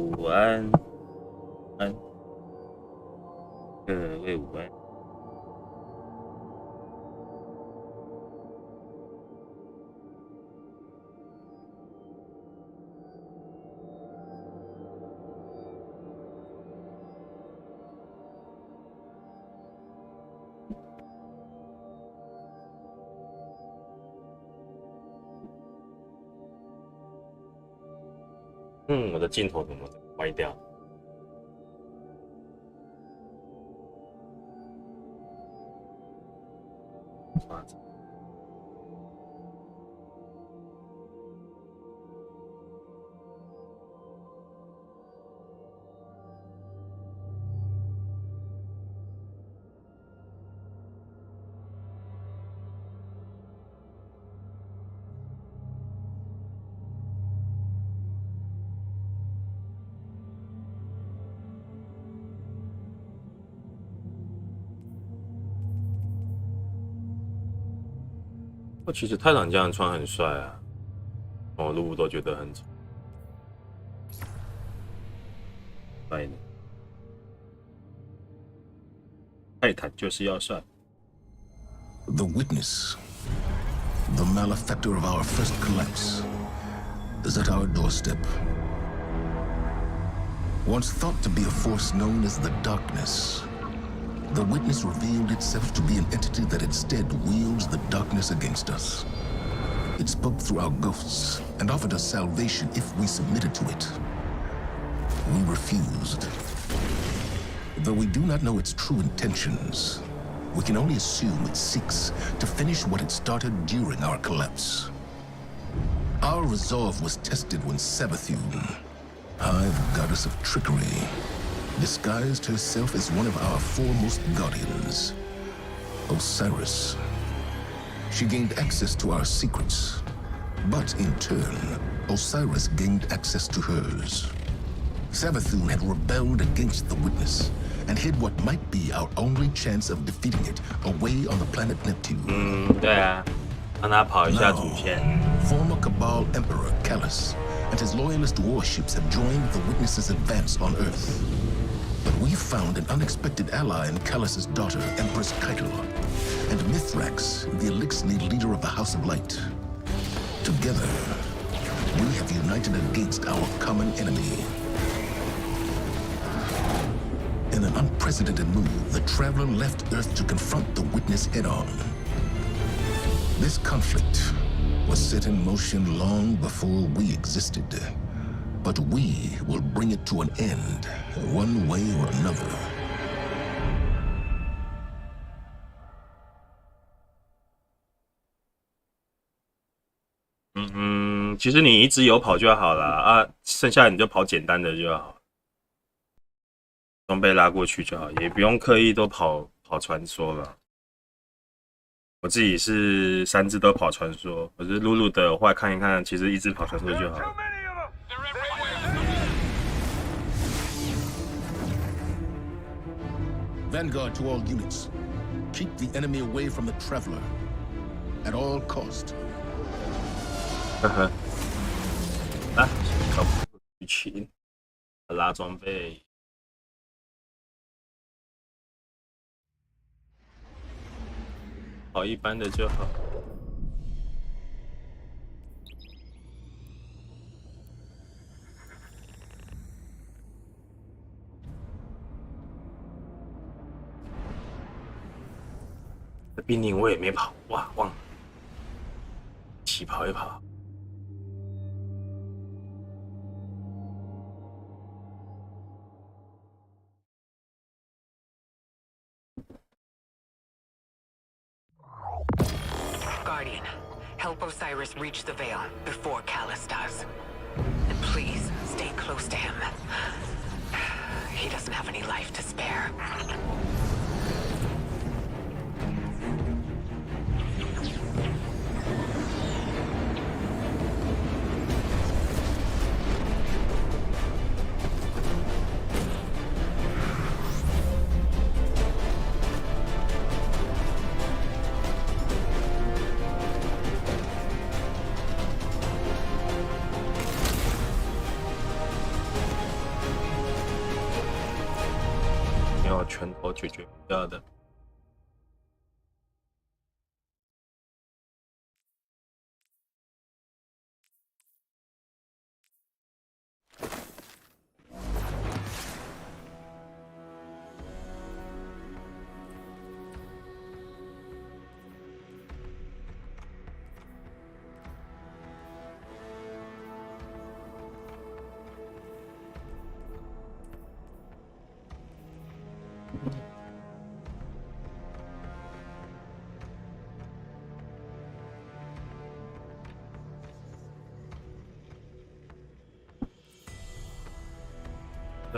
午安，各位午安。我的镜头怎么歪掉？其实泰坦这样穿很帅啊，露露都觉得很帅的。泰坦就是要帅。The witness, the malefactor of our first collapse, is at our doorstep. Once thought to be a force known as the darkness, the witness revealed itself to be an entity that instead wields the darkness against us. It spoke through our ghosts and offered us salvation if we submitted to it. We refused. Though we do not know its true intentions, we can only assume it seeks to finish what it started during our collapse. Our resolve was tested when Savathun, Hive goddess of trickery, disguised herself as one of our foremost guardians, Osiris. She gained access to our secrets, but in turn, Osiris gained access to hers. Savathun had rebelled against the witness and hid what might be our only chance of defeating it away on the planet Neptune. 对啊，让他跑一下主线。Former Cabal Emperor Callus and his loyalist warships have joined the witness's advance on Earth. But we found an unexpected ally in Callus's daughter, Empress Keitel, and Mithrax, the Elixni leader of the House of Light. Together, we have united against our common enemy. In an unprecedented move, the Traveler left Earth to confront the Witness head-on. This conflict was set in motion long before we existed. But we will bring it to an end, one way or another. 其实你一直有跑就好了啊，剩下你就跑简单的就好，装备拉过去就好，也不用刻意都跑传说了。我自己是3只都跑传说，可是露露的话看一看，其实一直跑传说就好了。Vanguard to all units. Keep the enemy away from the Traveler. At all cost. 来，靠剧情，拉装备。跑一般的就好。冰凌我也没跑，哇，忘了，一起跑一跑。Guardian, help Osiris reach the Veil before Callus does. And please, stay close to him. He doesn't have any life to spare. 靠拳头解决不掉的。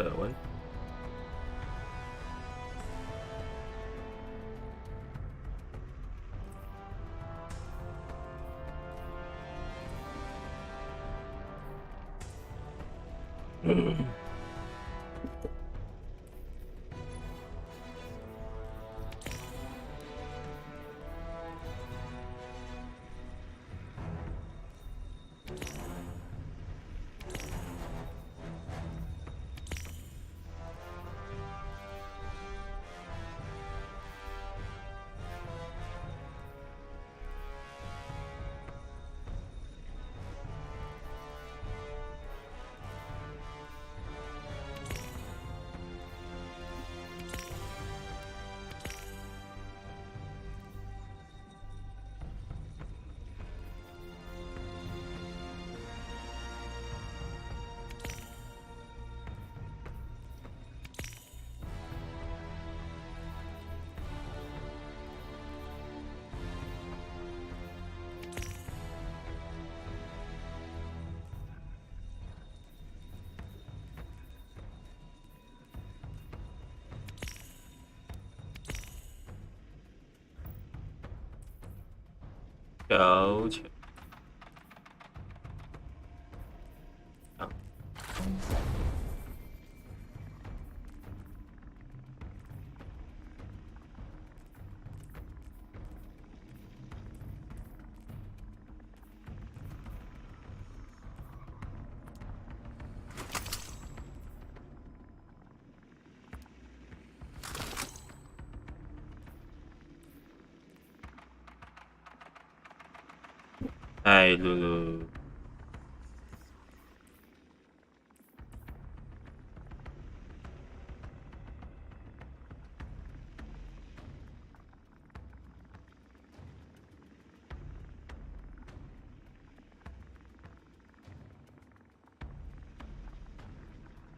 我了解。哎，露露，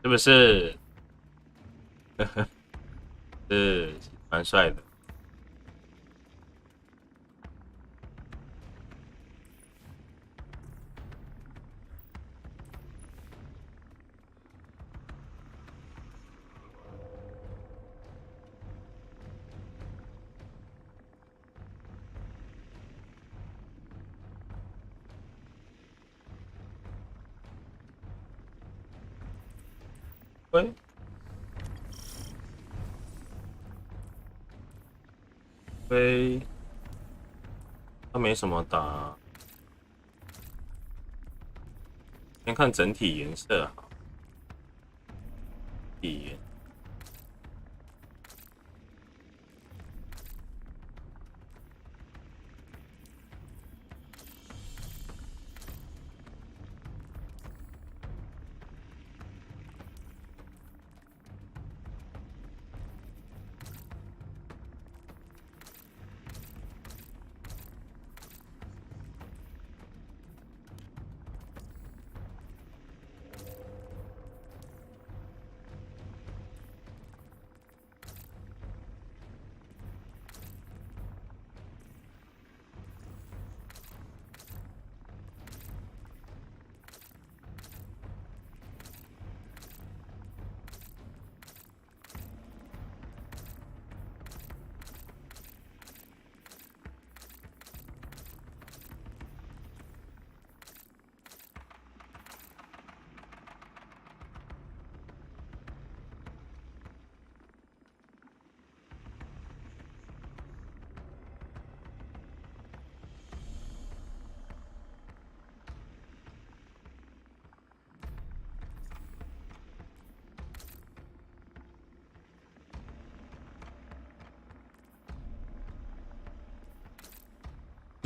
是不是？是蛮帅的。喂，喂，他没什么打，先看整体颜色好，体颜。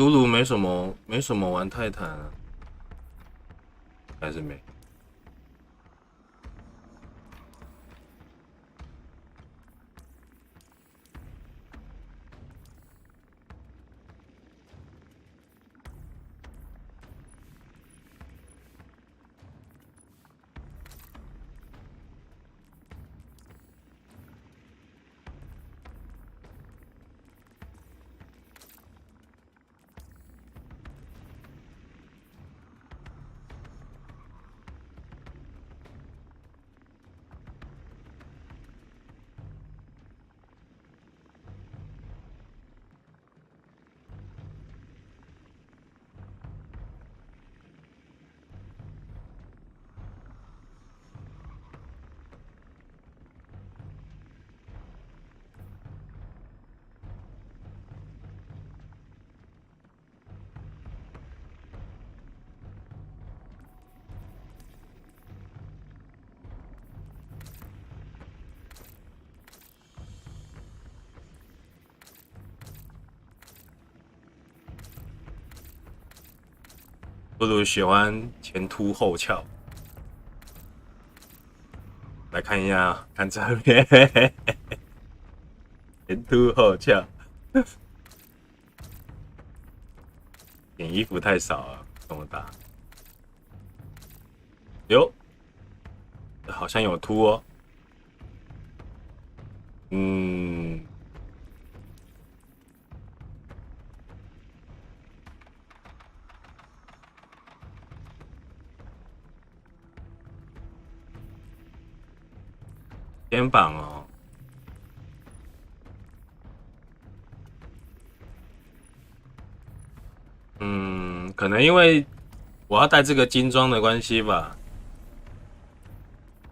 鲁鲁没什么玩泰坦啊，还是没。不如喜欢前凸后翘，来看一下，看这边，前凸后翘，点衣服太少了，怎么打？哟，好像有凸哦，肩膀哦，可能因为我要带这个金装的关系吧，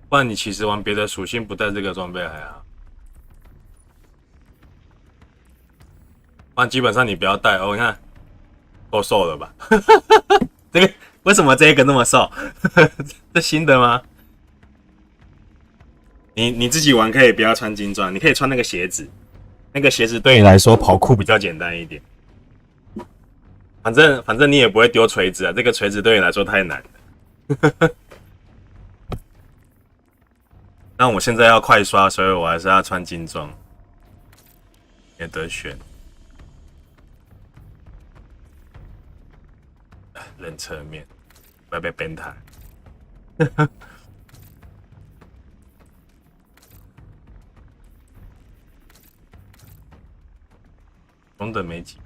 不然你其实玩别的属性不带这个装备还好，不然基本上你不要带哦。你看，够瘦了吧？这个为什么这个那么瘦？这新的吗？你自己玩可以不要穿金装，你可以穿那个鞋子，那个鞋子对你来说跑酷比较简单一点。反正你也不会丢锤子啊，这个锤子对你来说太难了。但我现在要快刷，所以我还是要穿金装，也得选。人侧面，不要被变态。中等没几。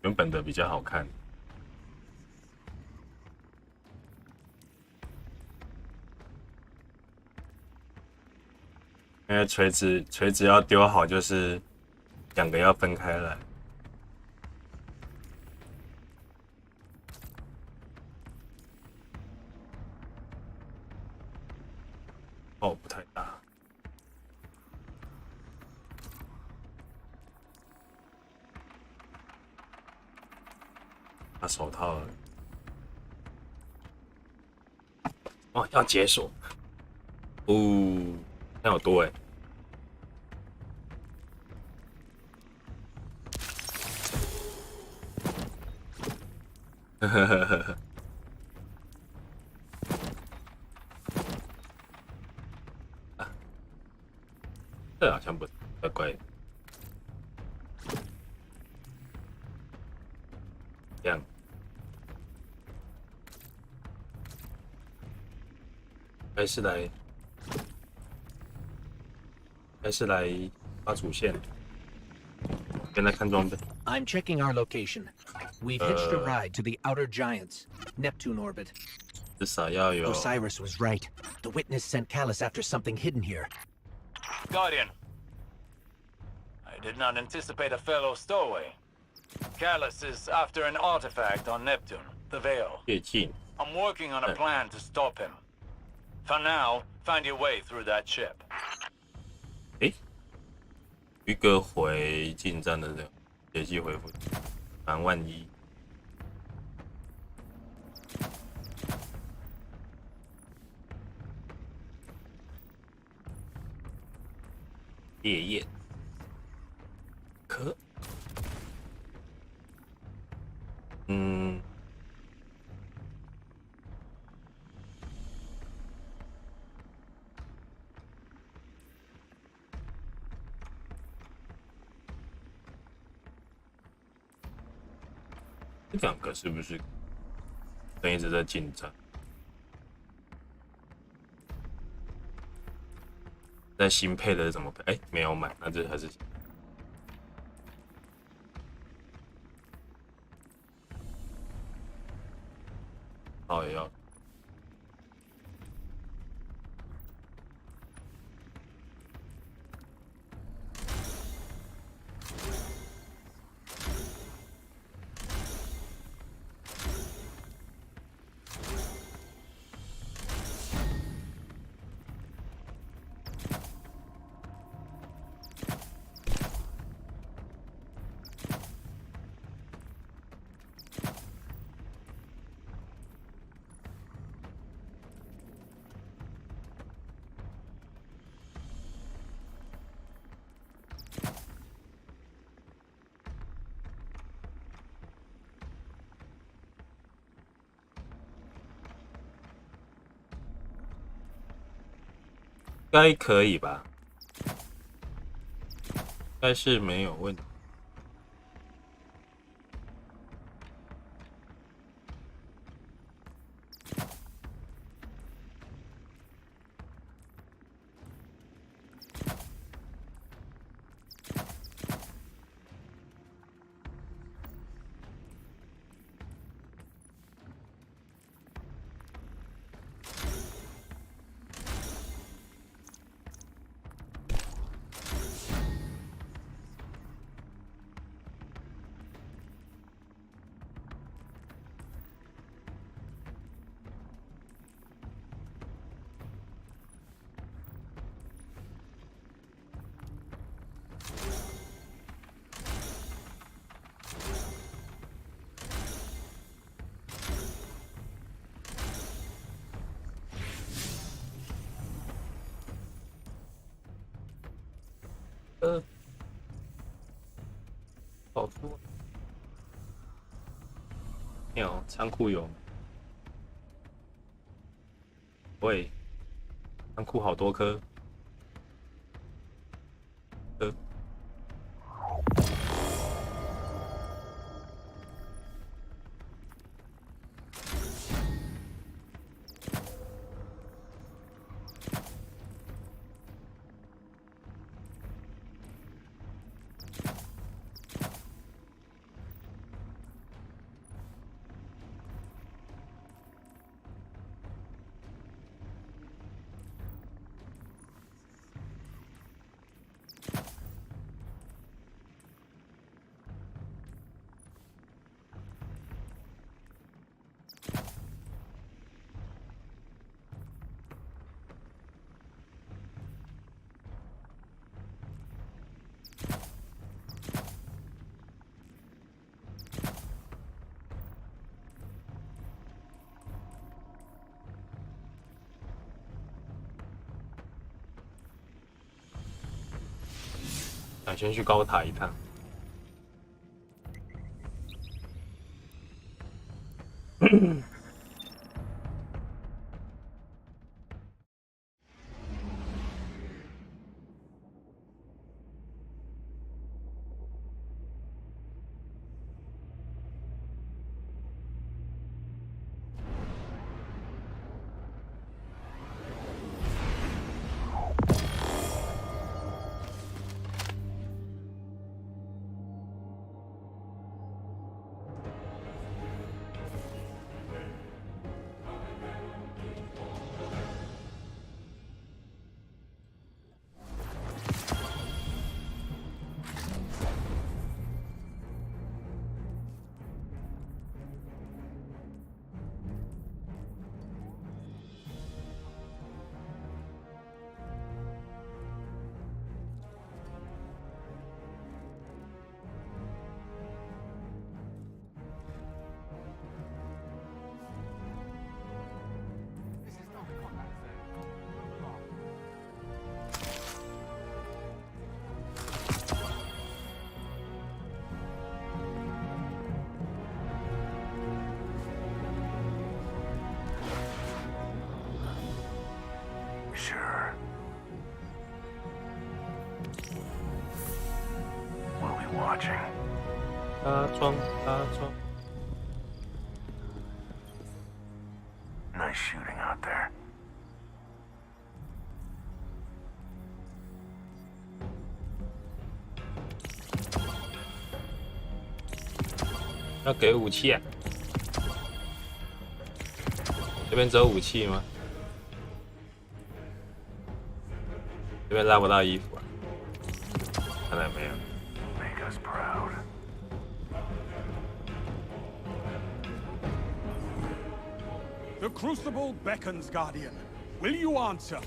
原本的比较好看，因为锤子要丢好，就是两个要分开来。哦，不太大。拿手套了。哦，要解锁。哦，那有多哎。呵呵呵呵呵。这好像不怪怪的。这样。还是来发主线。现在看装备。I'm checking our location. We've hitched a ride to the Outer Giants, Neptune orbit. 至少要有。 Osiris was right. The witness sent Callus after something hidden here. Guardian. I did not anticipate a fellow stowaway. Callus is after an artifact on Neptune, the Veil. 越境。 I'm working on a plan to stop him. For now, find your way through that ship. 一个回近战的这个血迹回复，满11000。烈焰可，这两个是不是一直在进展？在新配的怎么配？没有买，那这还是也要。应该可以吧？应该是没有问题。跑出没有仓库有？喂，仓库好多颗。先去高塔一趟。watching. 搭装。 Nice shooting out there. 要给武器啊！这边只有武器吗？这边拉不到衣服啊，看来没有。 Make us proud. The Crucible beckons, Guardian. Will you answer?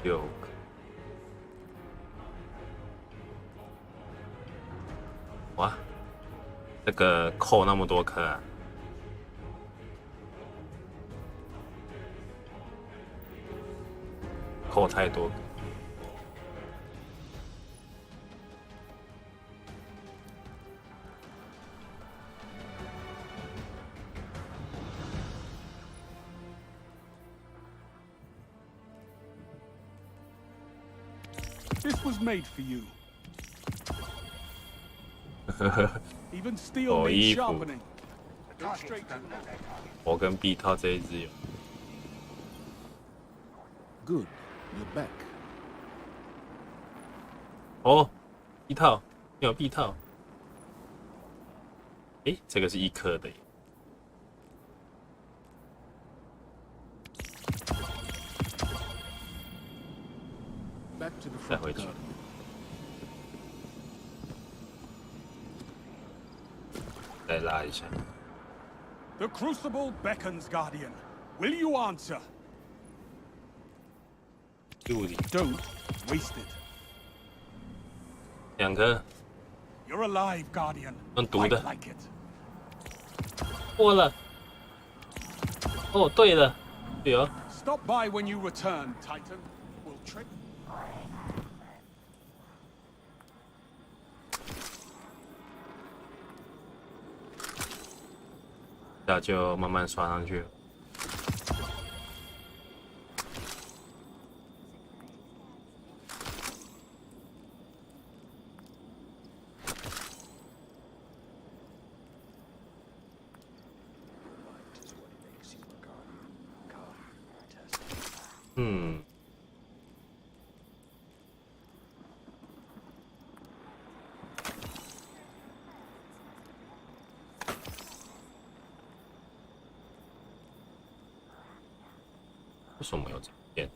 有。哇，这个扣那么多颗啊！扣太多。 This was made for you. Even steel 哦， needs 衣服， sharpening. Go straight to 我跟 B 套这一支有。 Good. You're back. 哦，B 套，有 B 套。诶，这个是1颗的耶。 Back to the 再 front. 回去， Guardian. 再拉一下。 The Crucible beckons, Guardian. Will you answer? 6里 Don't waste it. 2颗， You're alive, Guardian. 用毒 Fight 的， like it. 过了。哦，对了，对哦。 Stop by when you return, Titan. We'll trick. 那就慢慢刷上去。嗯。为什么有这边？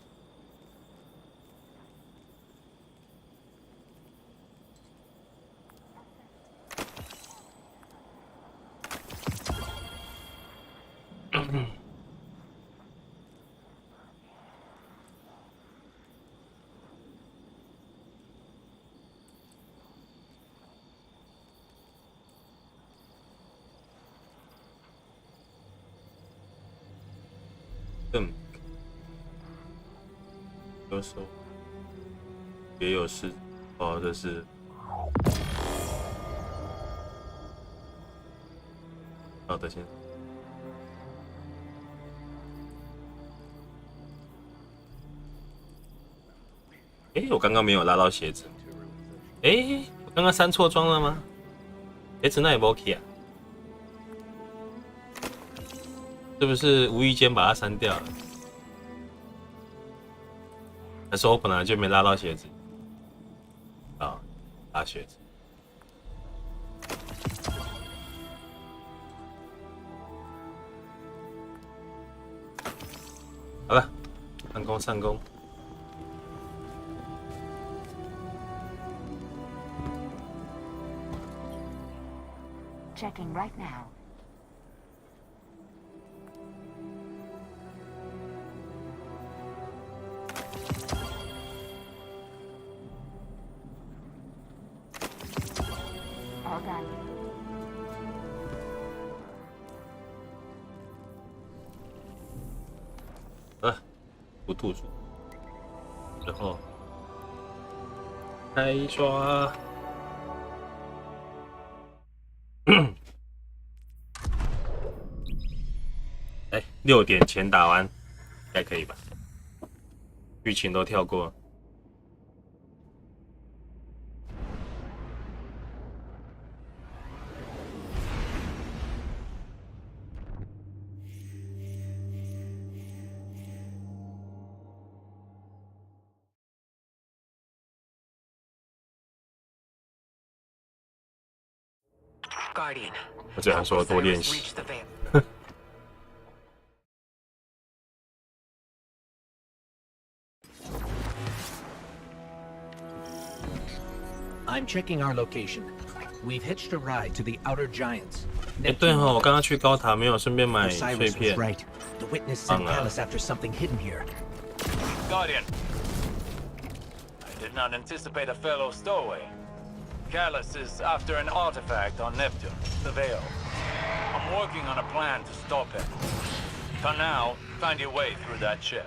有手，也有事。哦，这是。好的，先。哎，我刚刚没有拉到鞋子。哎，我刚刚删错装了吗？鞋子那也不 OK 啊？是不是无意间把它删掉了？ 还是我本来就没拉到鞋子啊，拉鞋子。好了，上工上工。Checking right now. All done. 不吐出，之后开刷。哎，6点前打完，应该可以吧？剧情都跳过。Guardian, 我只能 help 说多练 Osiris 习。 reach the veil. I'm checking our location. We've hitched a ride to the outer giants. 哎，对哈，我刚刚去高塔没有顺便买碎 Osiris was 片。 right. The witness sent Callus after something hidden here. Guardian. I did not anticipate a fellow stowaway. Callus is after an artifact on Neptune, the Veil. I'm working on a plan to stop him. For now, find your way through that ship.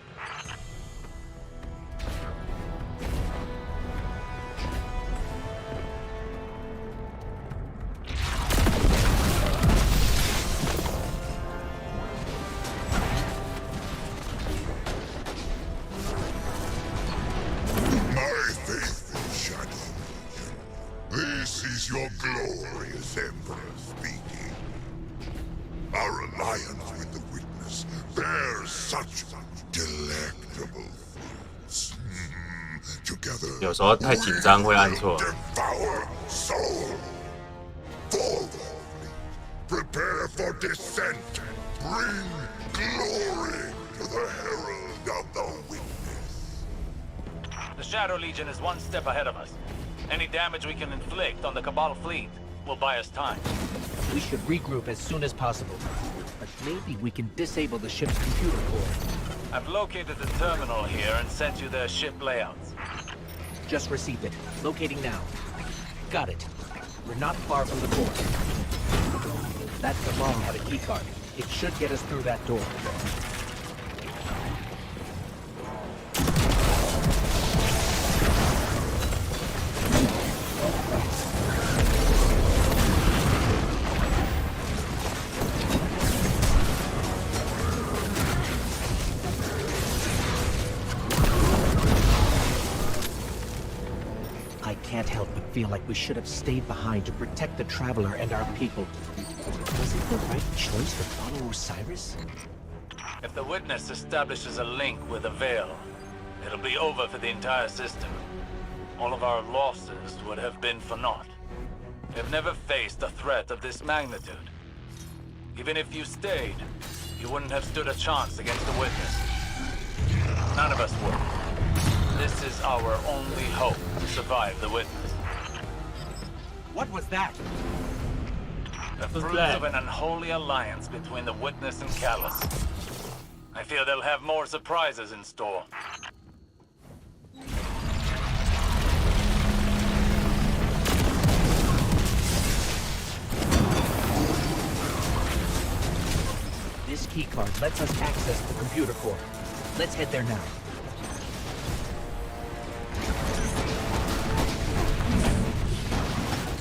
My faithful Shadow Legion, this is your glorious Emperor speaking. Our alliance with the Witness bears such delectable fruits. Together, 有时候太紧张会按错。 devour soul. Forward, prepare for descent. Bring glory to the herald of the Witness. The Shadow Legion is one step ahead of us. Any damage we can inflict on the Cabal fleet will buy us time. We should regroup as soon as possible. But maybe we can disable the ship's computer core. I've located the terminal here and sent you their ship layouts. Just received it. Locating now. Got it. We're not far from the core. That Cabal had a keycard. It should get us through that door. I can't help but feel like we should have stayed behind to protect the Traveler and our people. Was it the right choice to follow Osiris? If the Witness establishes a link with the Veil, it'll be over for the entire system. All of our losses would have been for naught. We've never faced a threat of this magnitude. Even if you stayed, you wouldn't have stood a chance against the Witness. None of us would. This is our only hope to survive the Witness. What was that? The fruits of an unholy alliance between the Witness and Callus. I fear they'll have more surprises in store. This keycard lets us access the computer core. Let's head there now.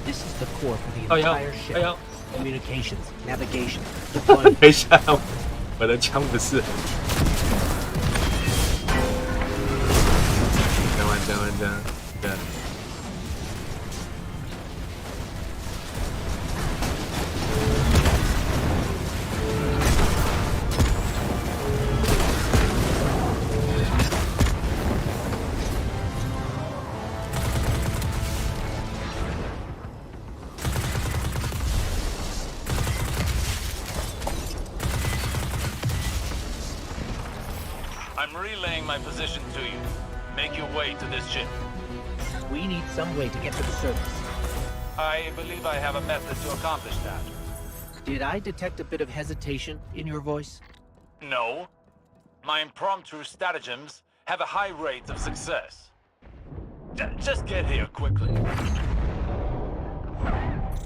This is the core for the entire ship. Communications, navigation, deployment. 等一下，我的枪不是。这样。I'm relaying my position to you. Make your way to this ship. We need some way to get to the surface. I believe I have a method to accomplish that. Did I detect a bit of hesitation in your voice? No. My impromptu stratagems have a high rate of success. Just get here quickly.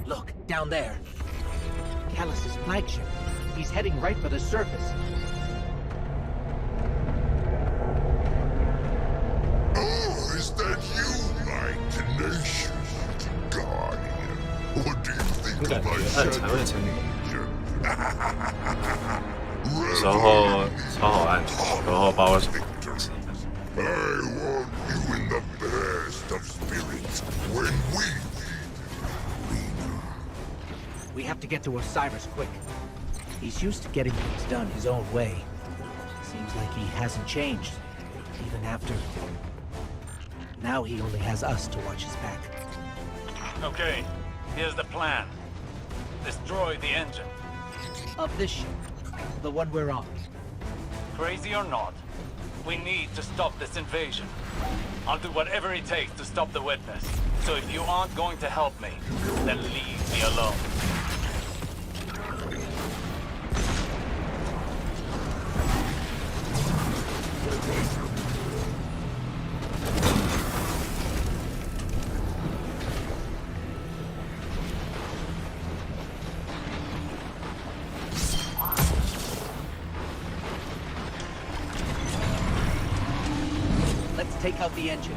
Look, down there. Callus's flagship. He's heading right for the surface. Oh, is that you, my tenacious guardian? What do you think 感 of 觉 my 按才会 shadow 成功。 legion? 然后超好按，然后把我 Victories. I want you in the best of spirits when we We have to get to Osiris quick. He's used to getting things done his own way. Seems like he hasn't changed, even after. Now he only has us to watch his back. Okay, here's the plan. destroy the engine. Of this ship, the one we're on. Crazy or not, we need to stop this invasion. I'll do whatever it takes to stop the witness. So if you aren't going to help me, then leave me alone. Let's take out the engine.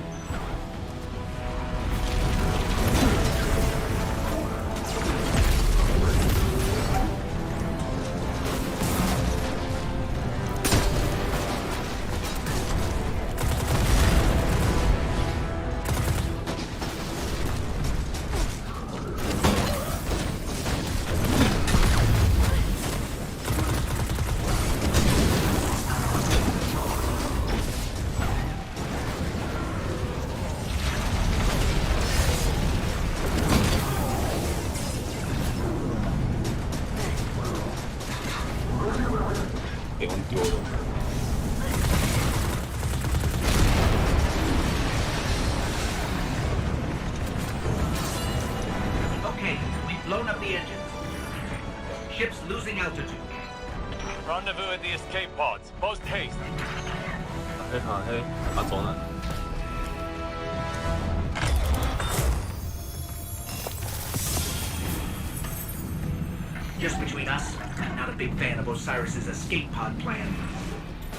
Okay, we've blown up the engine. Ship's losing altitude. Rendezvous at the escape pods. Post haste. 好黑，啊走哪？ Just between us, I'm not a big fan of Osiris's escape pod plan.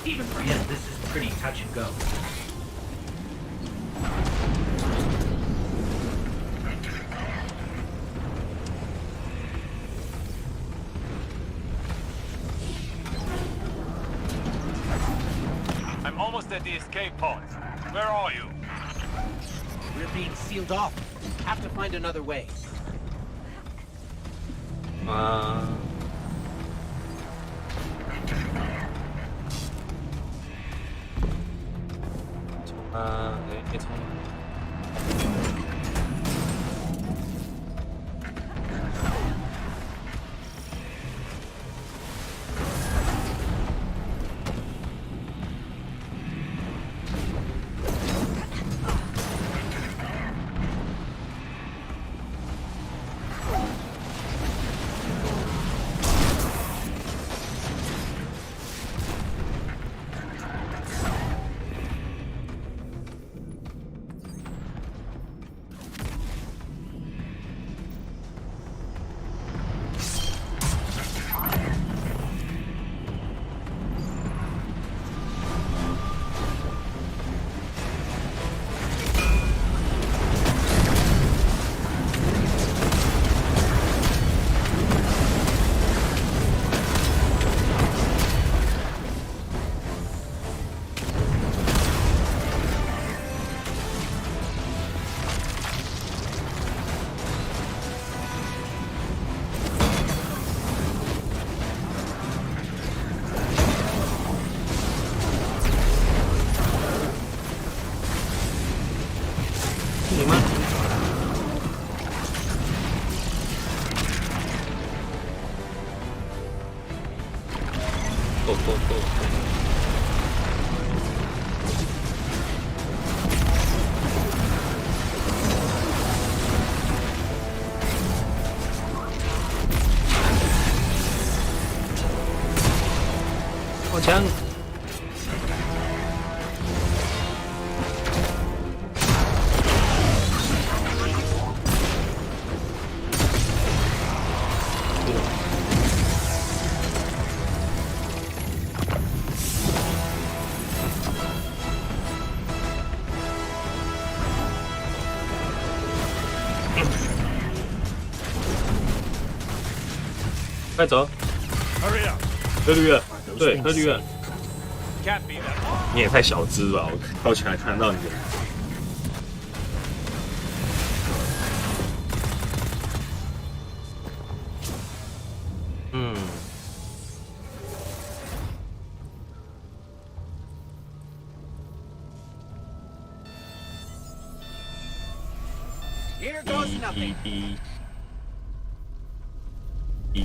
Even for him, this is pretty touch and go. I'm almost at the escape pods. Where are you? We're being sealed off. Have to find another way. 啊，冲啊！哎，冲！你吗？够。好强！ 快走！ Hurry up. 喝绿了，对，喝绿了。 Can't be that. 你也太小只了，我靠起来看到你。嗯。 Here goes nothing. 一。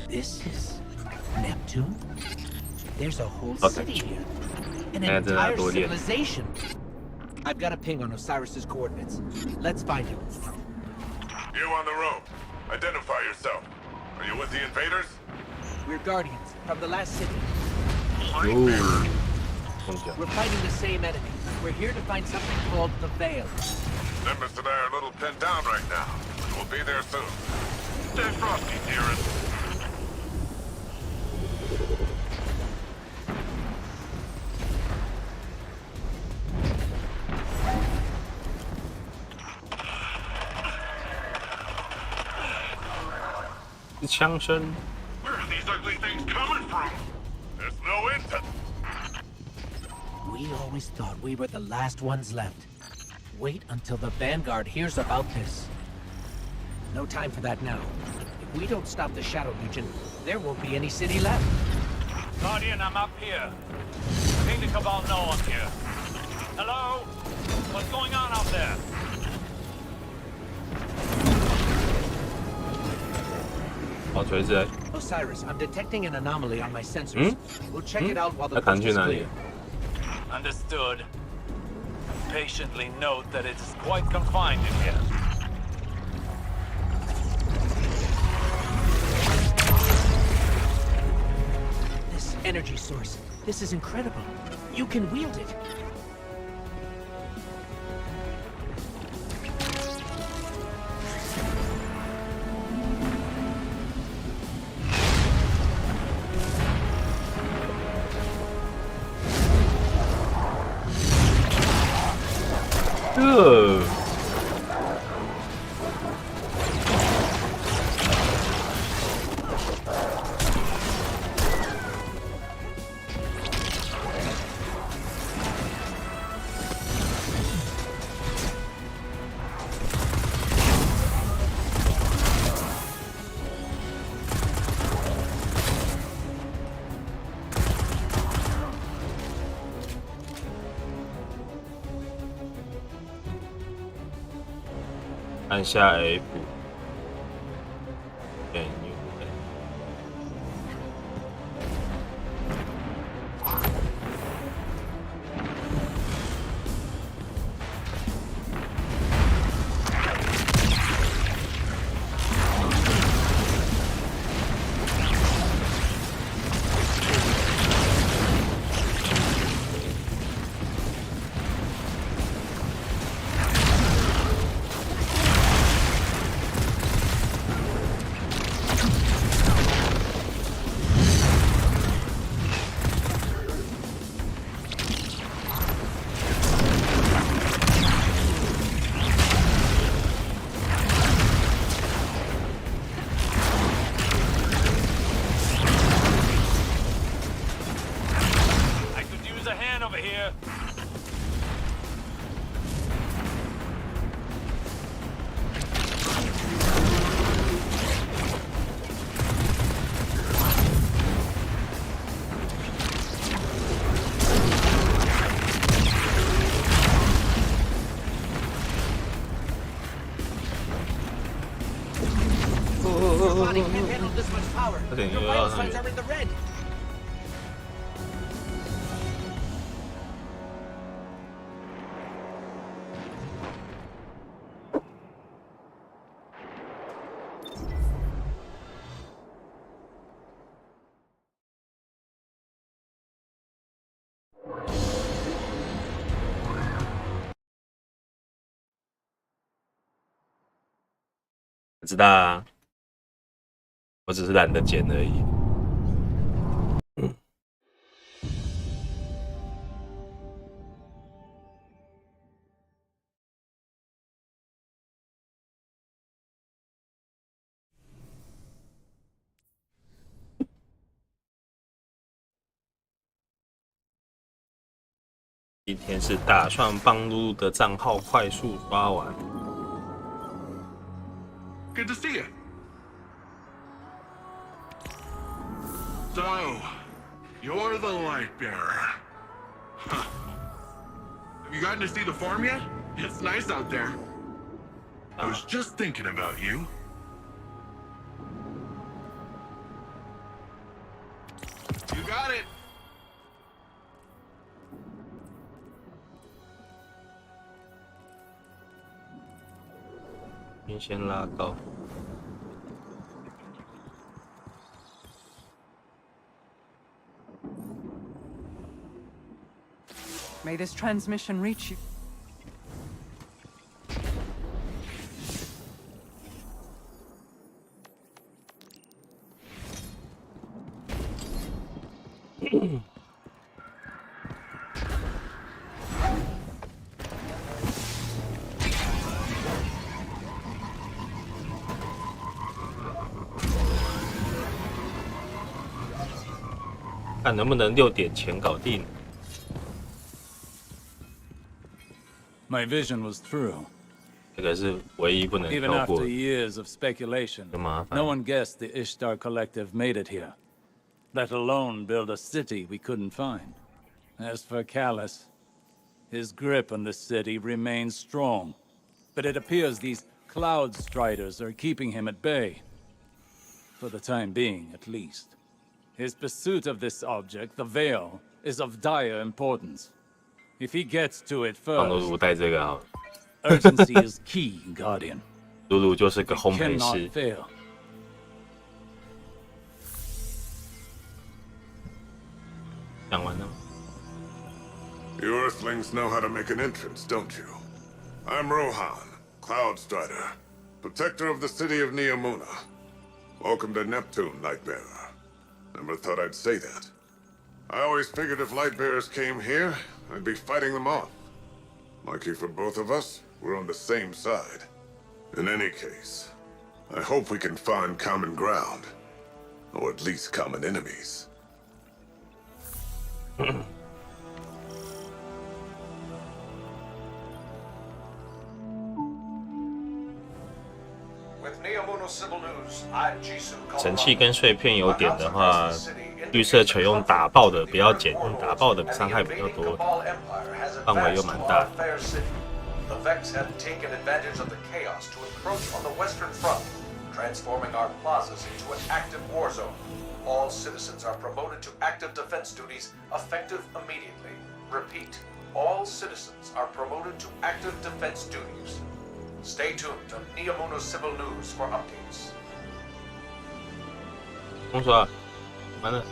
This is Neptune? There's a whole Okay. city here. An Yeah, they're entire not doing it. civilization. I've got a ping on Osiris's coordinates. Let's find him. You on the road. Identify yourself. Are you with the invaders? We're guardians from the last city. We're fighting the same enemy. We're here to find something called the Veil. Nimbus and I are a little pinned down right now. We'll be there soon. Stay frosty, dearest. It's 枪声。 Where are these ugly things coming from? There's no end to... We always thought we were the last ones left. Wait until the Vanguard hears about this. No time for that now. If we don't stop the Shadow Legion, there won't be any city left. Guardian, I'm up here. Ping the Cabal know I'm here. Hello? What's going on out there? Osiris, I'm detecting an anomaly on my sensors. We'll check it out while the coast is clear. Understood. Patiently note that it's quite confined in here. This energy source, this is incredible. You can wield it.按下 F。body can't handle this much power. Your vital signs are in the red.知道啊。我只是懒得剪而已。今天是打算帮露露的账号快速刷完。Good to see you. So, you're the light bearer. Huh. Have you gotten to see the farm yet? It's nice out there. I was just thinking about you. You got it. 先拉高。May this transmission reach you. 看能不能6点前搞定。My vision was true. 这个是唯一不能 Even 跳过 after 的。 years of speculation, 就麻烦。 no one guessed the Ishtar Collective made it here, let alone build a city we couldn't find. As for Callus, his grip on the city remains strong, but it appears these Cloud Striders are keeping him at bay. For the time being, at least. His pursuit of this object, the Veil, is of dire importance. If he gets to it 帮露 first, 露带这个好了。 urgency is key, Guardian. 露露就是个烘焙 Cannot 师。 fail. 讲完了吗？ You Earthlings know how to make an entrance, don't you? I'm Rohan, Cloud Strider, protector of the city of Neomuna. Welcome to Neptune, Lightbearer. Never thought I'd say that. I always figured if Lightbearers came here, I'd be fighting them off. Lucky for both of us, we're on the same side. In any case, I hope we can find common ground. Or at least common enemies. With Neomuna Civil News, I'm Jisoo 神器跟碎片有点的话，绿色球用打爆的不要捡，用打爆的伤害比较多，范围又蛮大。 The Vex have taken advantage of the chaos to encroach on the Western Front, transforming our plazas into an active war zone. All citizens are promoted to active defense duties, effective immediately. Repeat, all citizens are promoted to active defense duties. Stay tuned to Neomuna Civil News for updates. 封锁，完了。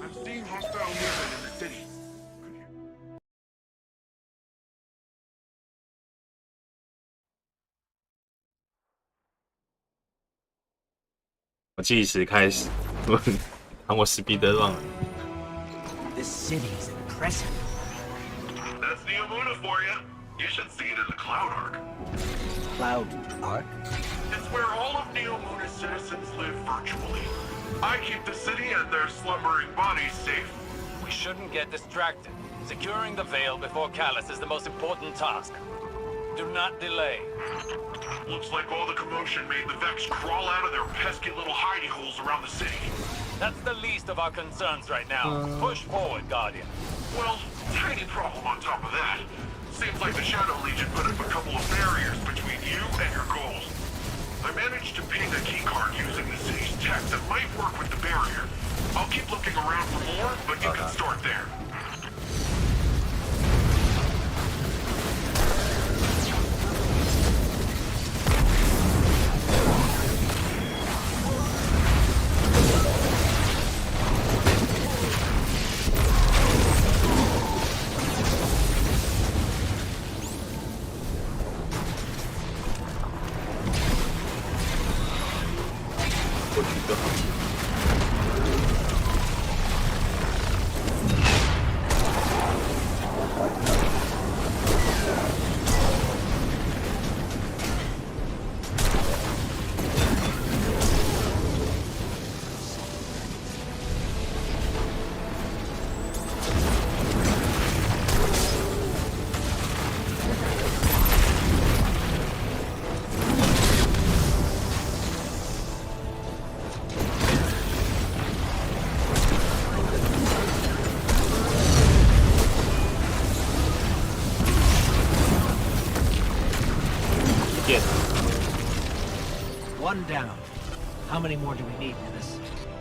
I'm seeing hostile movement in the city. 我计时开始，让我 speed run。 This city is impressive. That's Neomuna for you. You should see it in the Cloud Arc. Cloud Arc? It's where all of Neomuna's citizens live virtually. I keep the city and their slumbering bodies safe. We shouldn't get distracted. Securing the Veil before Callus is the most important task. Do not delay. Looks like all the commotion made the Vex crawl out of their pesky little hidey holes around the city. That's the least of our concerns right now. Push forward, Guardian. Well, tiny problem on top of that. Seems like the Shadow Legion put up a couple of barriers between you and your goals. I managed managed to ping a keycard using the city's tech that might work with the barrier. I'll keep looking around for more, but you can start there. One down. How many more do we need for this?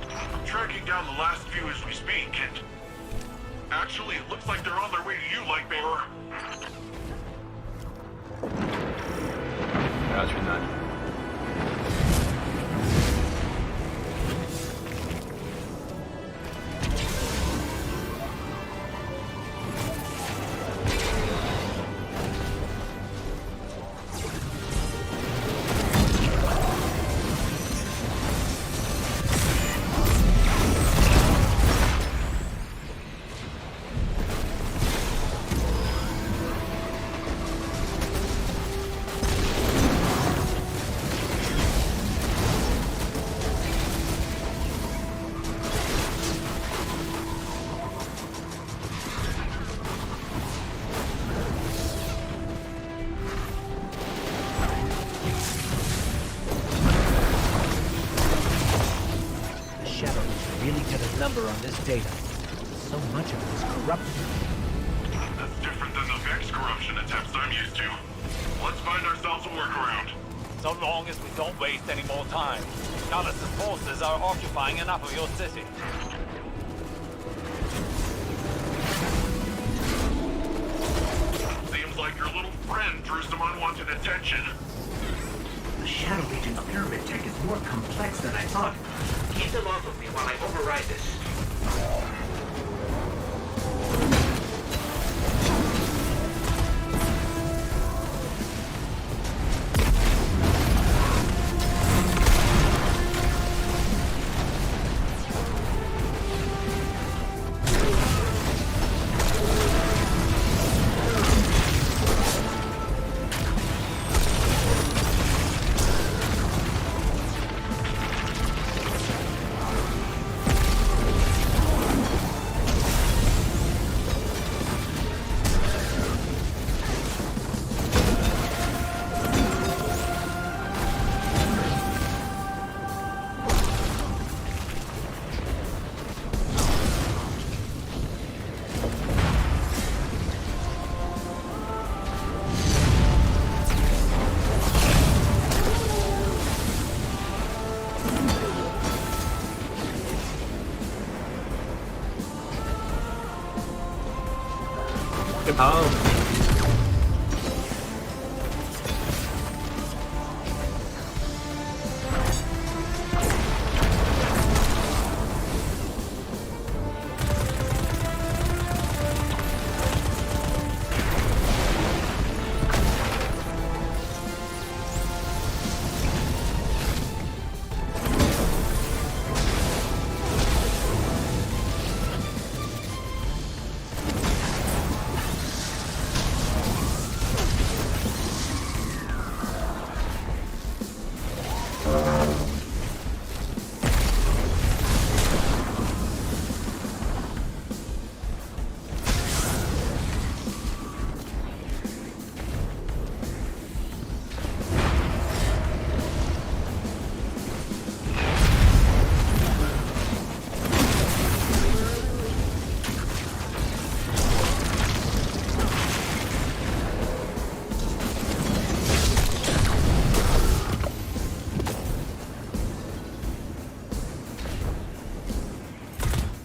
I'm tracking down the last few as we speak, and actually, it looks like they're on their way to you, Lightbearer. 我要去哪里？Number on this data. So much of it is corrupted. That's different than the Vex corruption attempts I'm used to. Let's find ourselves a workaround. So long as we don't waste any more time. Callus's forces are occupying enough of your city. Seems like your little friend drew some unwanted attention. The Shadow Legion's pyramid tech is more complex than I thought. Keep them off of me while I override this.跑！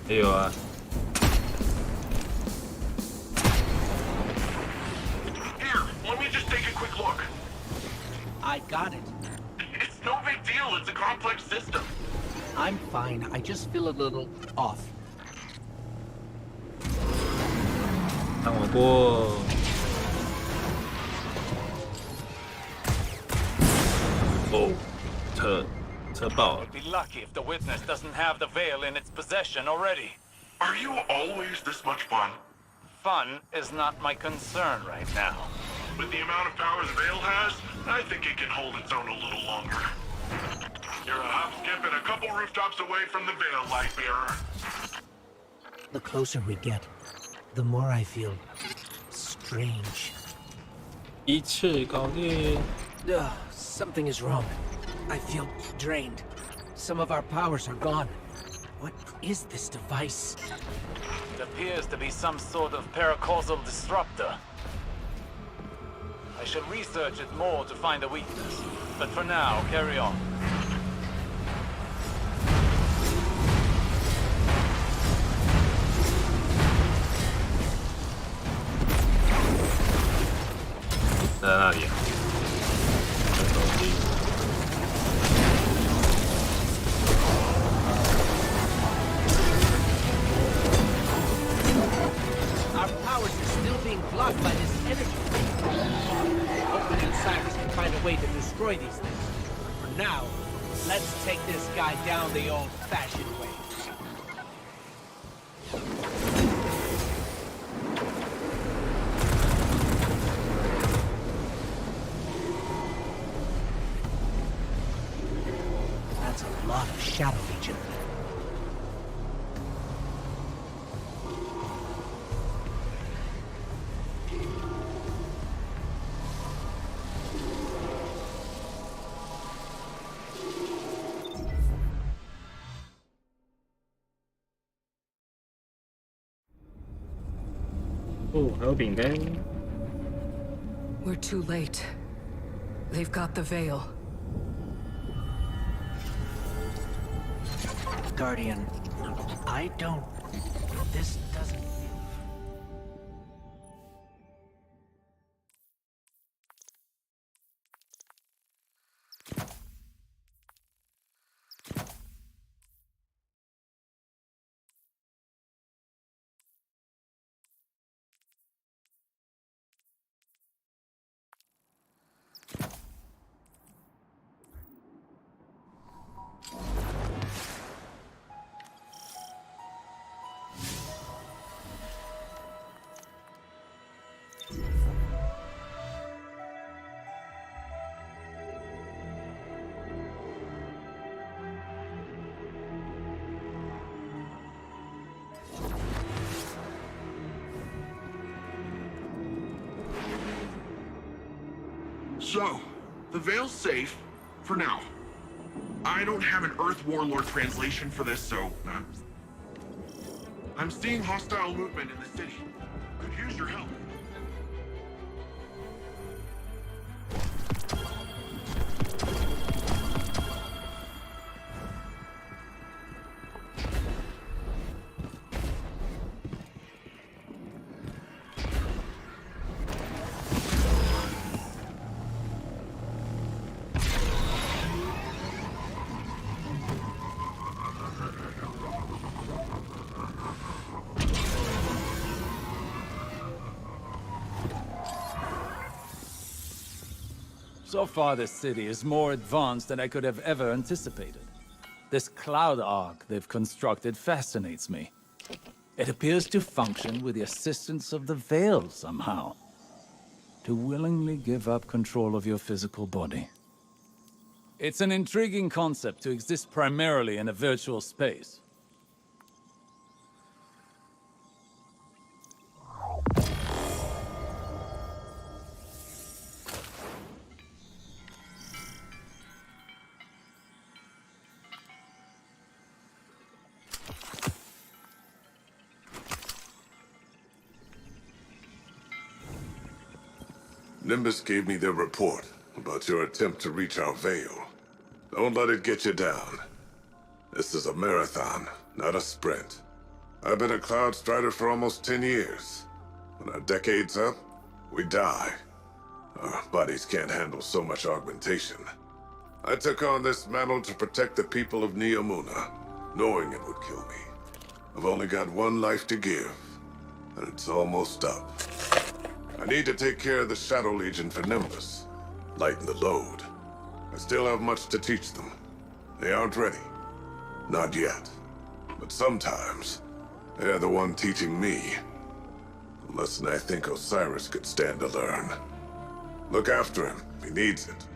也有啊。Here, let me just take a quick look. I got it. It's no big deal. It's a complex system. I'm fine. I just feel a little off. 看我过。哦，车爆了。 We'd be lucky if the witness doesn't have the veil in its possession already. Are you always this much fun? Fun is not my concern right now. With the amount of power the Veil has, I think it can hold its own a little longer. You're a hop, skip, and a couple rooftops away from the Veil, Lightbearer. The closer we get, the more I feel strange. 一次搞定。 Something is wrong. I feel drained. Some of our powers are gone. What is this device? It appears to be some sort of paracausal disruptor. I should research it more to find a weakness. But for now, carry on. Our powers are still being blocked by this energy. Hopefully Cyrus can find a way to destroy these things. For now, let's take this guy down the old-fashioned way. That's a lot of Shadow Legion. Oh, 还有饼干。 We're too late. They've got the veil. Guardian, I don't... This doesn't... So, the Veil's safe, for now. I don't have an Earth Warlord translation for this, so... I'm seeing hostile movement in the city. Could use your help. So far, this city is more advanced than I could have ever anticipated. This cloud arc they've constructed fascinates me. It appears to function with the assistance of the Veil somehow. To willingly give up control of your physical body. It's an intriguing concept to exist primarily in a virtual space. Nimbus gave me their report about your attempt to reach our veil. Don't let it get you down. This is a marathon, not a sprint. I've been a Cloud Strider for almost 10 years. When our decade's up, we die. Our bodies can't handle so much augmentation. I took on this mantle to protect the people of Neomuna, knowing it would kill me. I've only got one life to give, and it's almost up. I need to take care of the Shadow Legion for Nimbus, lighten the load. I still have much to teach them. They aren't ready. Not yet. But sometimes, they're the one teaching me. A lesson I think Osiris could stand to learn. Look after him. He needs it.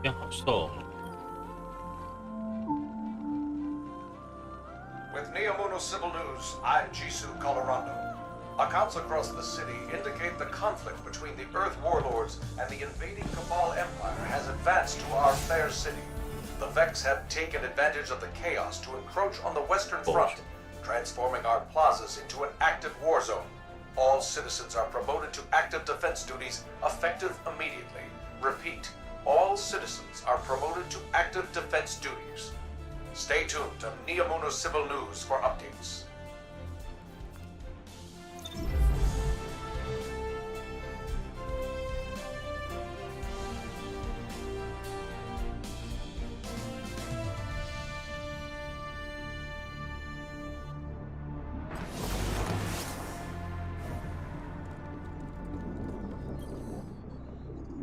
变好瘦。 With Neomuna Civil News, I'm Jisoo Colorado. Accounts across the city indicate the conflict between the Earth Warlords and the invading Cabal Empire has advanced to our fair city. The Vex have taken advantage of the chaos to encroach on the Western Front, transforming our plazas into an active war zone. All citizens are promoted to active defense duties, effective immediately. Repeat, all citizens are promoted to active defense duties. Stay tuned to Neomuna Civil News for updates.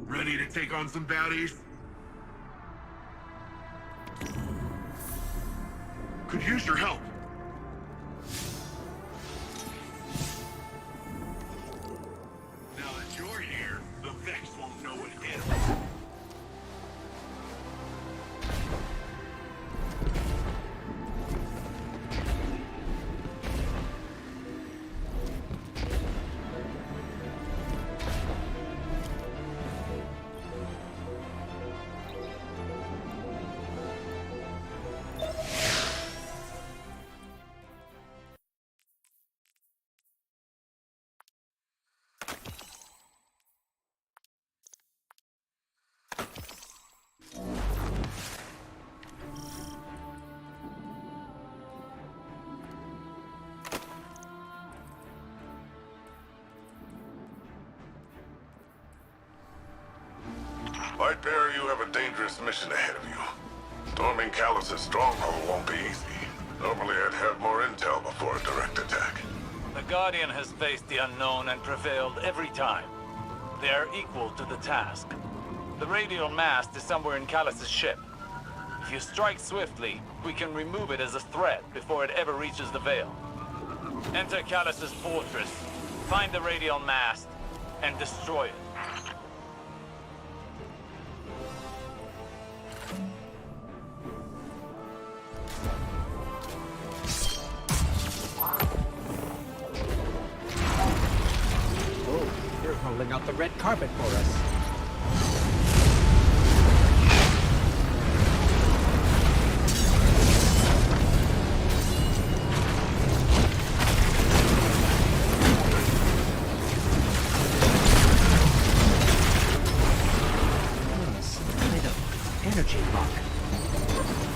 Ready to take on some baddies? Could use your help. Now that you're here, the Vex won't know what hit 'em. Lightbearer, you have a dangerous mission ahead of you. Storming Callus's stronghold won't be easy. Normally I'd have more intel before a direct attack. The Guardian has faced the unknown and prevailed every time. They are equal to the task. The radial mast is somewhere in Callus's ship. If you strike swiftly, we can remove it as a threat before it ever reaches the Veil. Enter Callus's fortress, find the radial mast, and destroy it. You're rolling out the red carpet for us. Some kind of energy lock.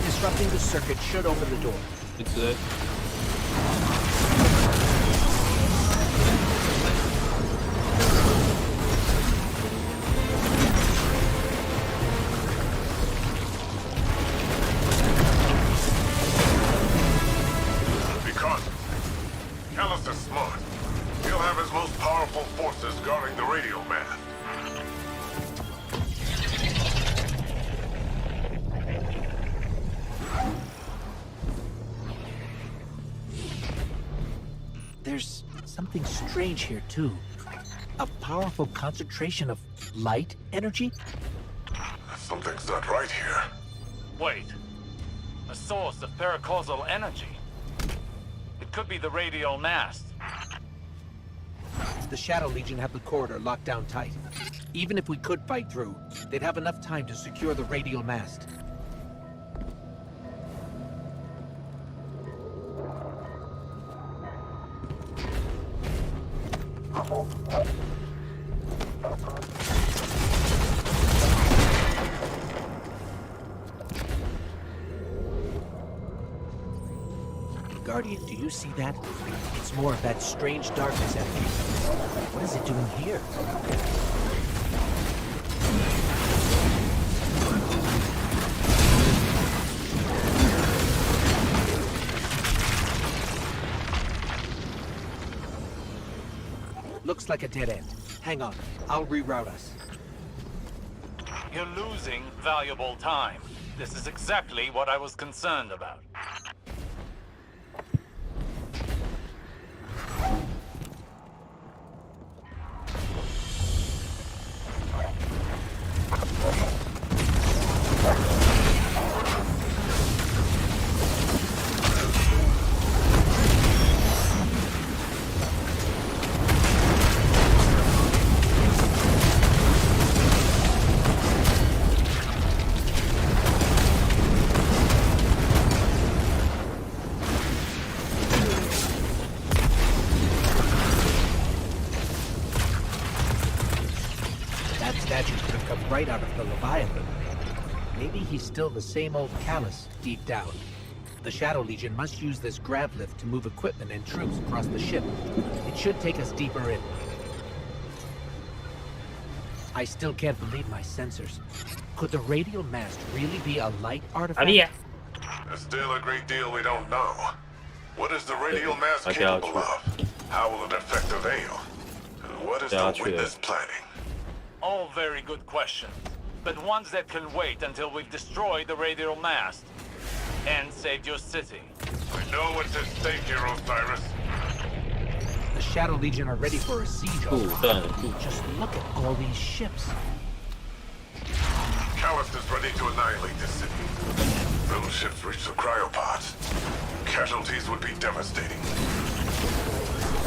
Disrupting the circuit should open the door. It's good. Be cautious. Callus is smart. He'll have his most powerful forces guarding the radial mast. There's something strange here, too. A powerful concentration of light energy? Something's not right here. Wait. A source of paracausal energy. It could be the radial mast. The Shadow Legion have the corridor locked down tight. Even if we could fight through, they'd have enough time to secure the radial mast. Guardian, do you see that? It's more of that strange darkness energy. What is it doing here? Looks like a dead end. Hang on, I'll reroute us. You're losing valuable time. This is exactly what I was concerned about. Right out of the Leviathan. Maybe he's still the same old callous deep down. The Shadow Legion must use this grav lift to move equipment and troops across the ship. It should take us deeper in. I still can't believe my sensors. Could the radial mast really be a light artifact? There's still a great deal we don't know. What is the radial mast capable of? How will it affect the Veil? And what is the Witness planning? All very good questions, but ones that can wait until we've destroyed the radial mast and saved your city. We know what's at stake here, Osiris. The Shadow Legion are ready for a siege. Just look at all these ships. Callus is ready to annihilate this city. Those ships reach the cryopods. Casualties would be devastating.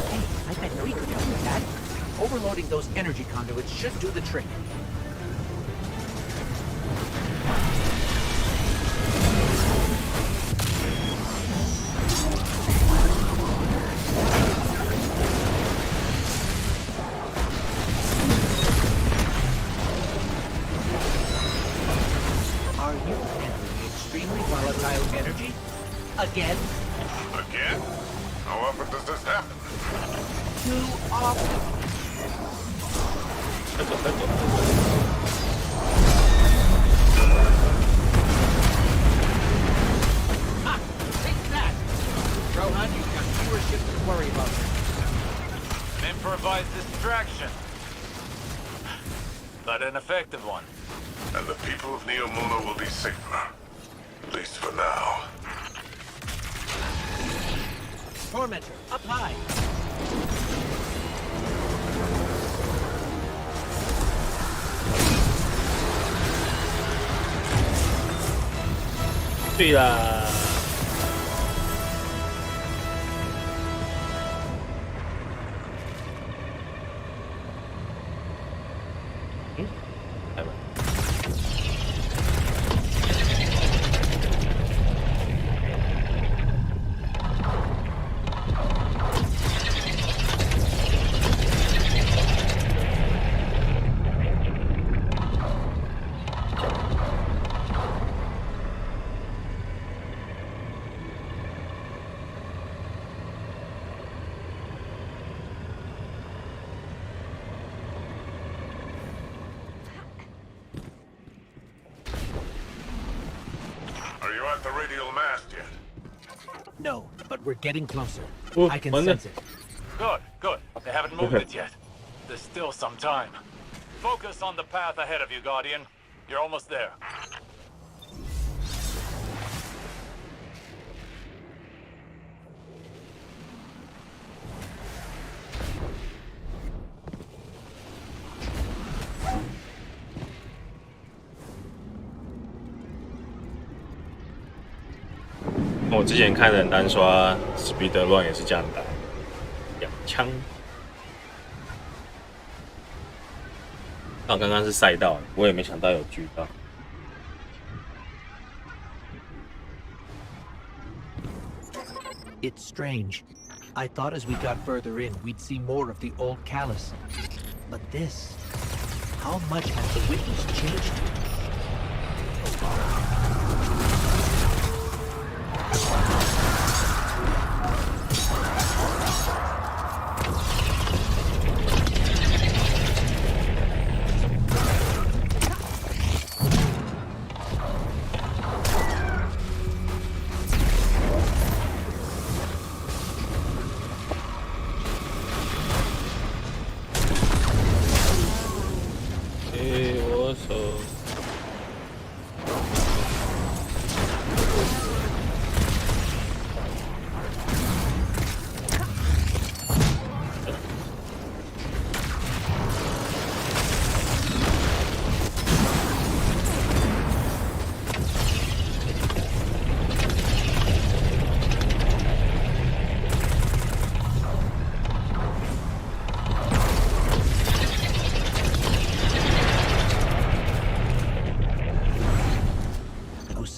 Hey, I bet we could help with that. Overloading those energy conduits should do the trick. Are you handling extremely volatile energy? Again? Again? How often does this happen? Too often. Ha! Take that! Rohan, you've got fewer ships to worry about. An improvised distraction. But an effective one. And the people of Neomuna will be safer. At least for now. Tormentor, up high!对啦。来吧。The radial mast yet? No, but we're getting closer. Ooh, I can sense it. Good, good. They haven't moved it yet. There's still some time. Focus on the path ahead of you, Guardian. You're almost there. 我之前看人单刷史彼得乱也是这样打，2枪。刚刚是赛道，我也没想到有狙到。 It's strange. I thought as we got further in, we'd see more of the old callous. But this... How much has the witness changed?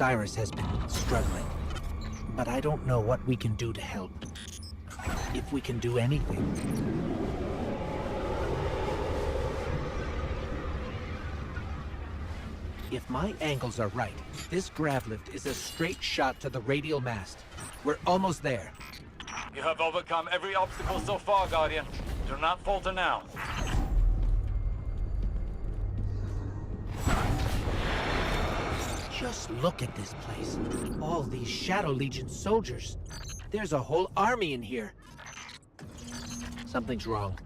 Osiris has been struggling. But I don't know what we can do to help. If we can do anything. If my angles are right, this grav lift is a straight shot to the radial mast. We're almost there. You have overcome every obstacle so far, Guardian. Do not falter now. Just look at this place. All these Shadow Legion soldiers. There's a whole army in here. Something's wrong.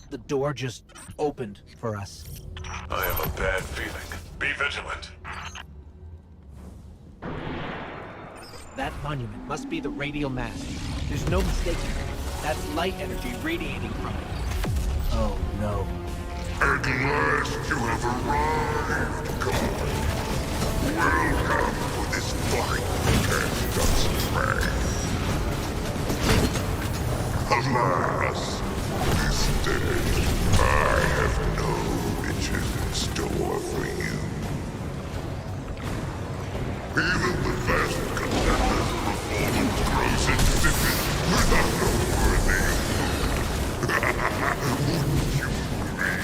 The door just opened for us. I have a bad feeling. Be vigilant. That monument must be the radial mast. There's no mistaking it. That's light energy radiating from it. Oh no. At last you have arrived, God. Welcome to this fine cast of strength. Alas, this day I have no riches in store for you. Even the vast contenders of the fallen grows insipid without a worthy wouldn't you agree?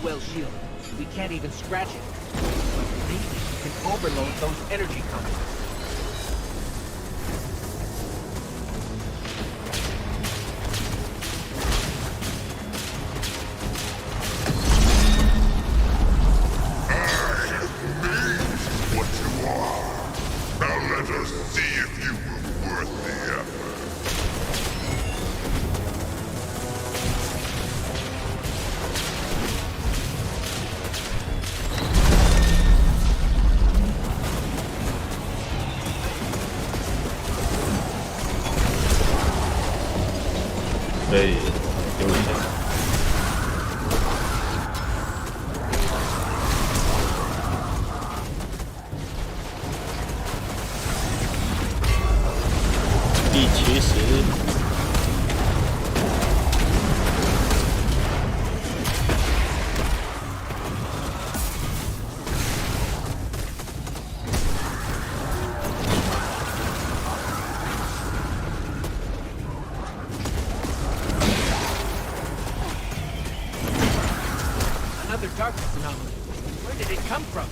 Well shielded. We can't even scratch it. Maybe we can overload those energy conduits. What you are. Now let us see if you were worth the effort. Hey, give me that. Another darkness anomaly. Where did it come from?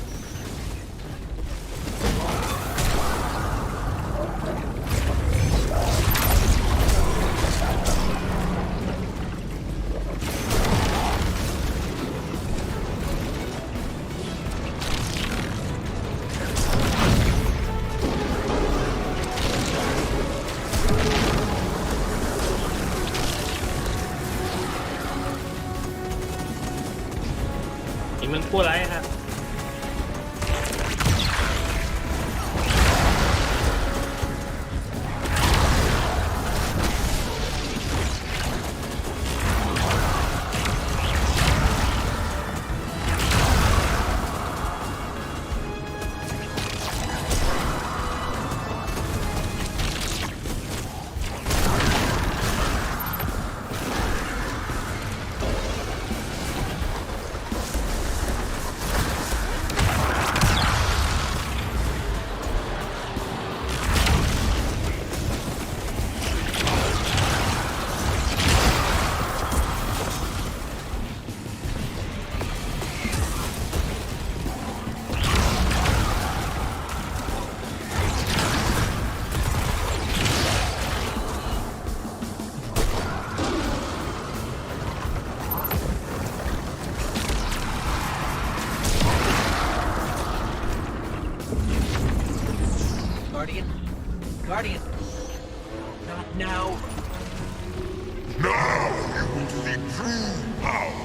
Guardian. Not now. Now you will see true power.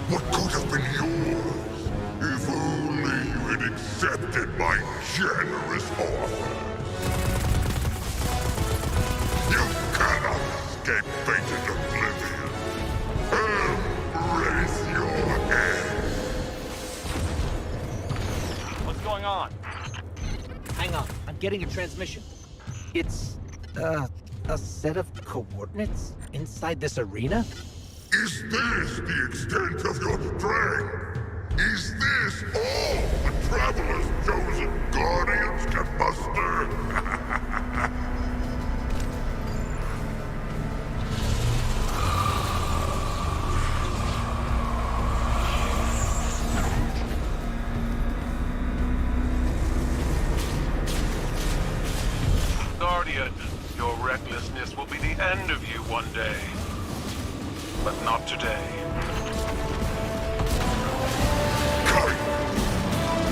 What could have been yours if only you had accepted generous offer. You cannot escape fated oblivion. Raise your head. What's going on? Hang on, I'm getting a transmission. It's, a set of coordinates inside this arena? Is this the extent of your strength? Is this all the Traveler's chosen guardians can muster? Guardian, your recklessness will be the end of you one day. But not today.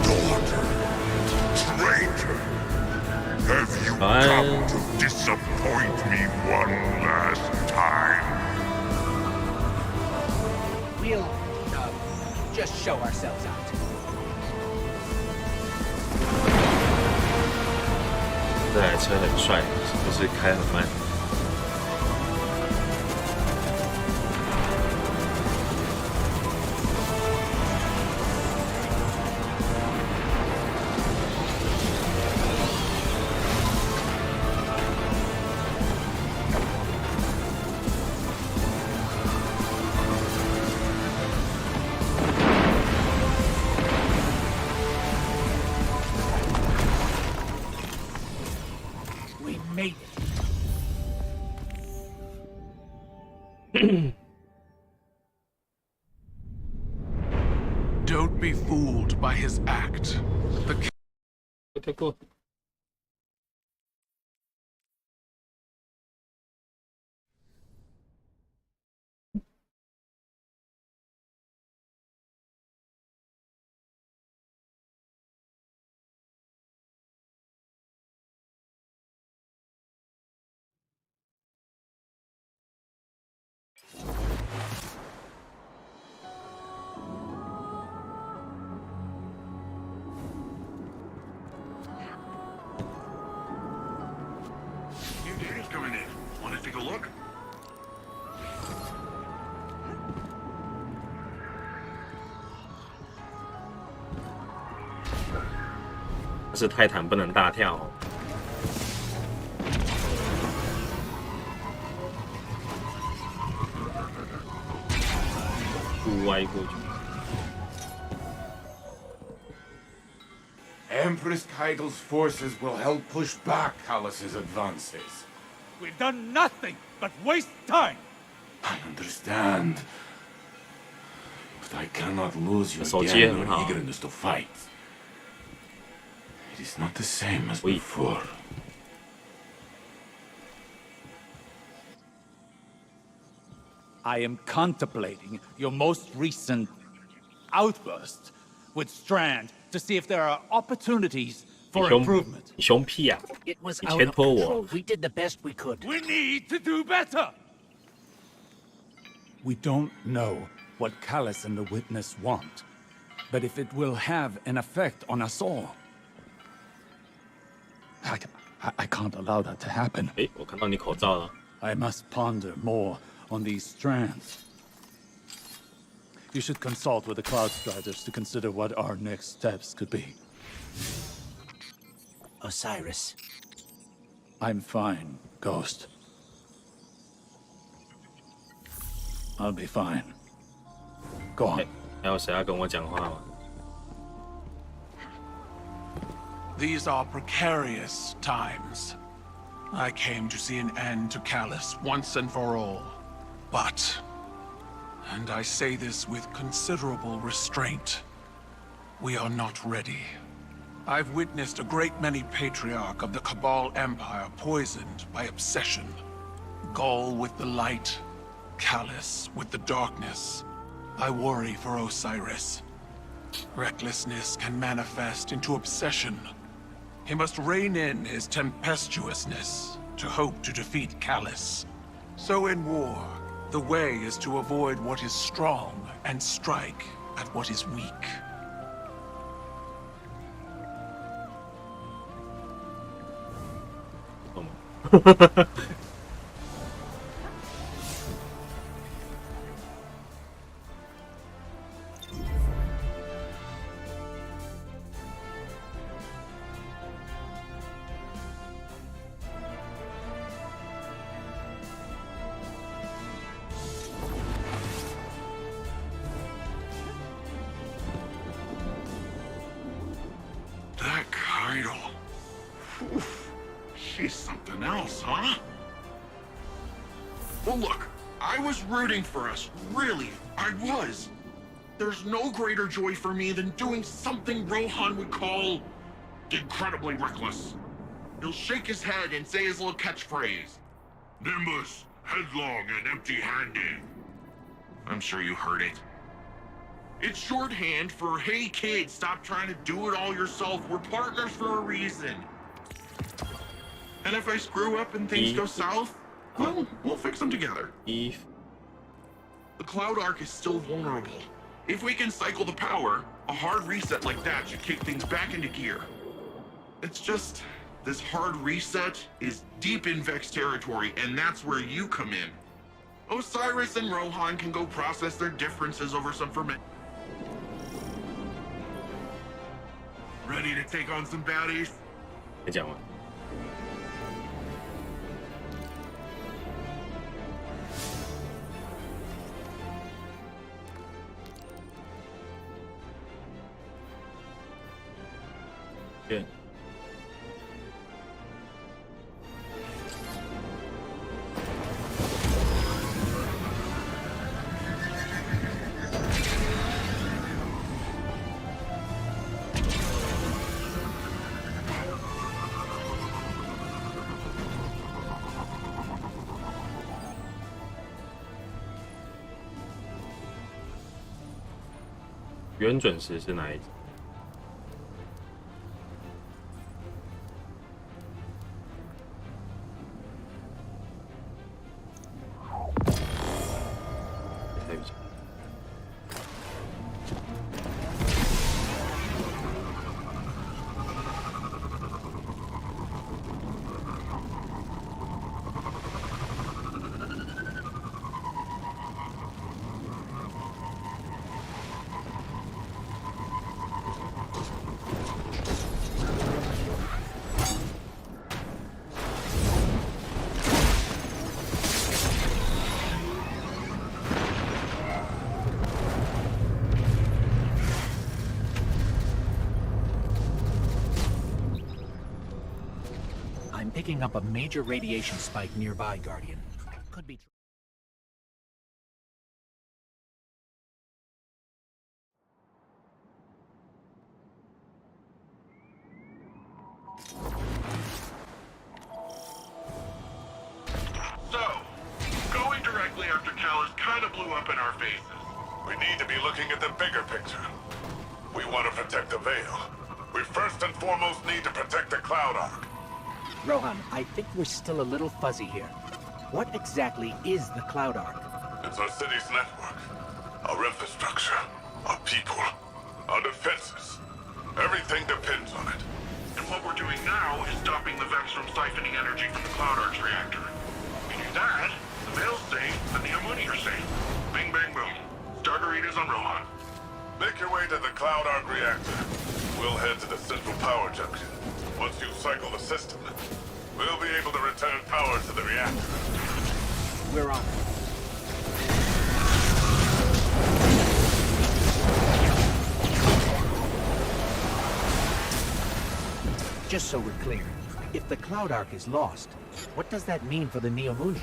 Daughter, traitor, have you come to disappoint me one last time? We'll, just show ourselves out. 这台车很帅，是不是开很慢？We made it. Don't be fooled by his act.太过。New data's coming in. Want to take a look? 是泰坦不能大跳哦。歪过去。 Empress Keigel's forces will help push back Callus's advances. We've done nothing but waste time. I understand. But I cannot lose you 手机 again 很 your 好。 eagerness to fight. It is not the same as before. I am contemplating your most recent outburst with Strand to see if there are opportunities for improvement. 你凶屁啊！ It was 你 out 牵 of 拖 control. 我。 We did the best we could. We need to do better. We don't know what Callus and the Witness want, but if it will have an effect on us all, I can't allow that to happen. 诶，我看到你口罩了。 I must ponder more on these strands. You should consult with the Cloud Striders to consider what our next steps could be. Osiris. I'm fine, Ghost. I'll be fine. Go on. 还有谁要跟我讲话吗？ These are precarious times. I came to see an end to Callus once and for all. But, and I say this with considerable restraint, we are not ready. I've witnessed a great many patriarch of the Cabal Empire poisoned by obsession. Gaul with the light, Callus with the darkness. I worry for Osiris. Recklessness can manifest into obsession. He must rein in his tempestuousness to hope to defeat Callus. So in war, the way is to avoid what is strong and strike at what is weak. That Kaido. She's something else, huh? Well, look, I was rooting for us. Really, I was. There's no greater joy for me than doing something Rohan would call incredibly reckless. He'll shake his head and say his little catchphrase. Nimbus, headlong and empty-handed. I'm sure you heard it. It's shorthand for, hey kid, stop trying to do it all yourself. We're partners for a reason. And if I screw up and things go south, well, we'll fix them together. The Cloud Arc is still vulnerable. If we can cycle the power, a hard reset like that should kick things back into gear. It's just, this hard reset is deep in Vex territory, and that's where you come in. Osiris and Rohan can go process their differences over some ferment. Ready to take on some baddies? 没讲完。对。原准时是哪一集？对不起。I'm picking up a major radiation spike nearby, Guardian. Could be. So, going directly after Callus kind of blew up in our faces. We need to be looking at the bigger picture. We want to protect the Veil. We first and foremost need to protect the Cloud Arc. Rohan, I think we're still a little fuzzy here. What exactly is the Cloud Arc? It's our city's network, our infrastructure, our people, our defenses. Everything depends on it. And what we're doing now is stopping the Vex from siphoning energy from the Cloud Arc's reactor. We do that, the Veil's safe, and the Amuni are safe. Bing, bang, boom. Starter readers on Rohan. Make your way to the Cloud Arc reactor. We'll head to the central power junction. Once you cycle the system, we'll be able to return power to the reactor. We're on. Just so we're clear, if the Cloud Arc is lost, what does that mean for the Neomuni?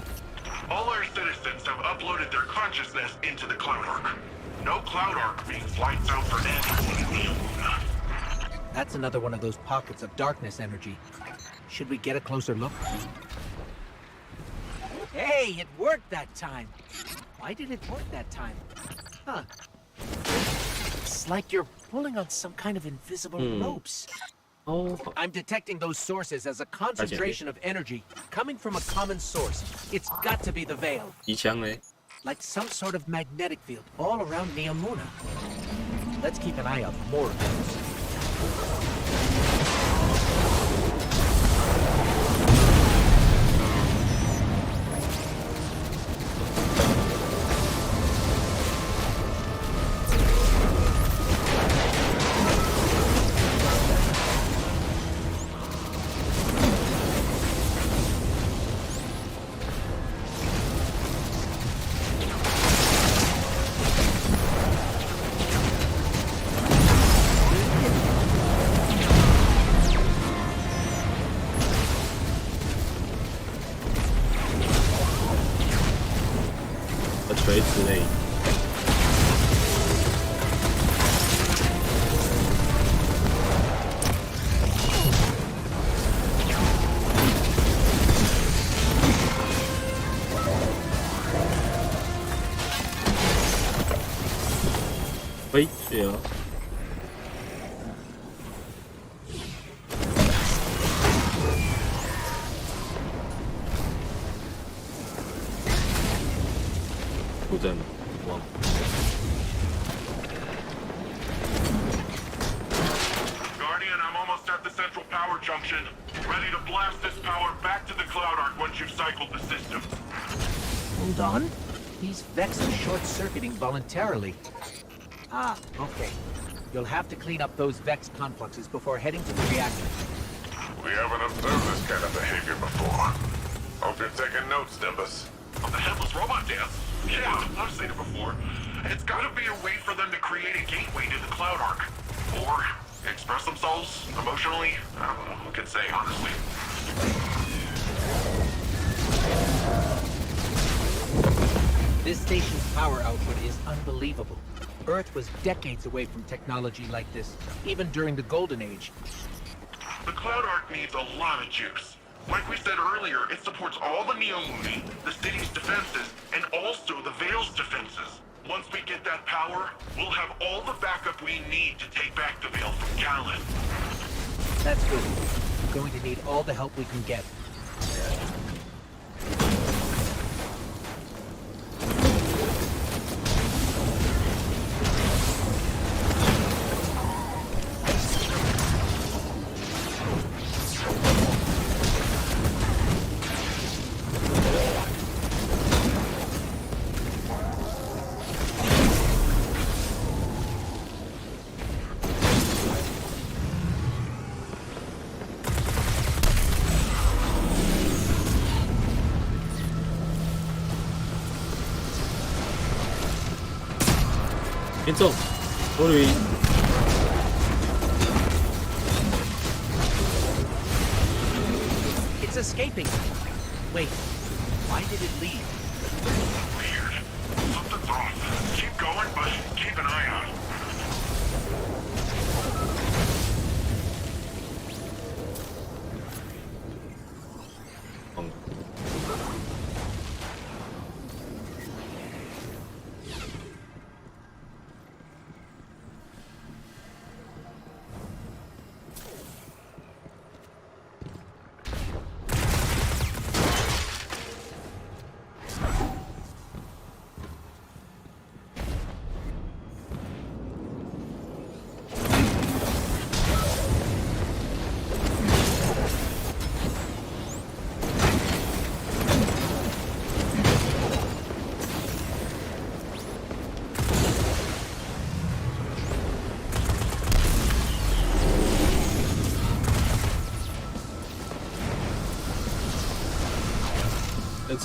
All our citizens have uploaded their consciousness into the Cloud Arc. No Cloud Arc means lights out for anyone in Neomuna. That's another one of those pockets of darkness energy. Should we get a closer look? Hey, it worked that time! Why did it work that time? Huh. It's like you're pulling on some kind of invisible ropes. Oh. I'm detecting those sources as a concentration of energy coming from a common source. It's got to be the Veil. 一枪嘞。 Like some sort of magnetic field all around Neomuna. Let's keep an eye out for more of those. 为之类的。喂，对啊。不真的，忘了。Guardian, I'm almost at the central power junction. Ready to blast this power back to the Cloud Arc once you've cycled the system. Hold on. These Vex are short-circuiting voluntarily. Ah, okay. You'll have to clean up those Vex confluxes before heading to the reactor. We haven't observed this kind of behavior before. Hope you're taking notes, Nimbus. Of the headless robot dance? Yeah, I've seen it before. It's gotta be a way for them to create a gateway to the Cloud Arc. Or express themselves emotionally. I don't know who can say, honestly. This station's power output is unbelievable. Earth was decades away from technology like this, even during the Golden Age. The Cloud Arc needs a lot of juice. Like we said earlier, it supports all the Neomuni, the city's defenses, and also the Veil's defenses. Once we get that power, we'll have all the backup we need to take back the Veil from Callan. That's good. We're going to need all the help we can get. It's escaping. Wait, why did it leave? Weird. Something's off. Keep going, but keep an eye out.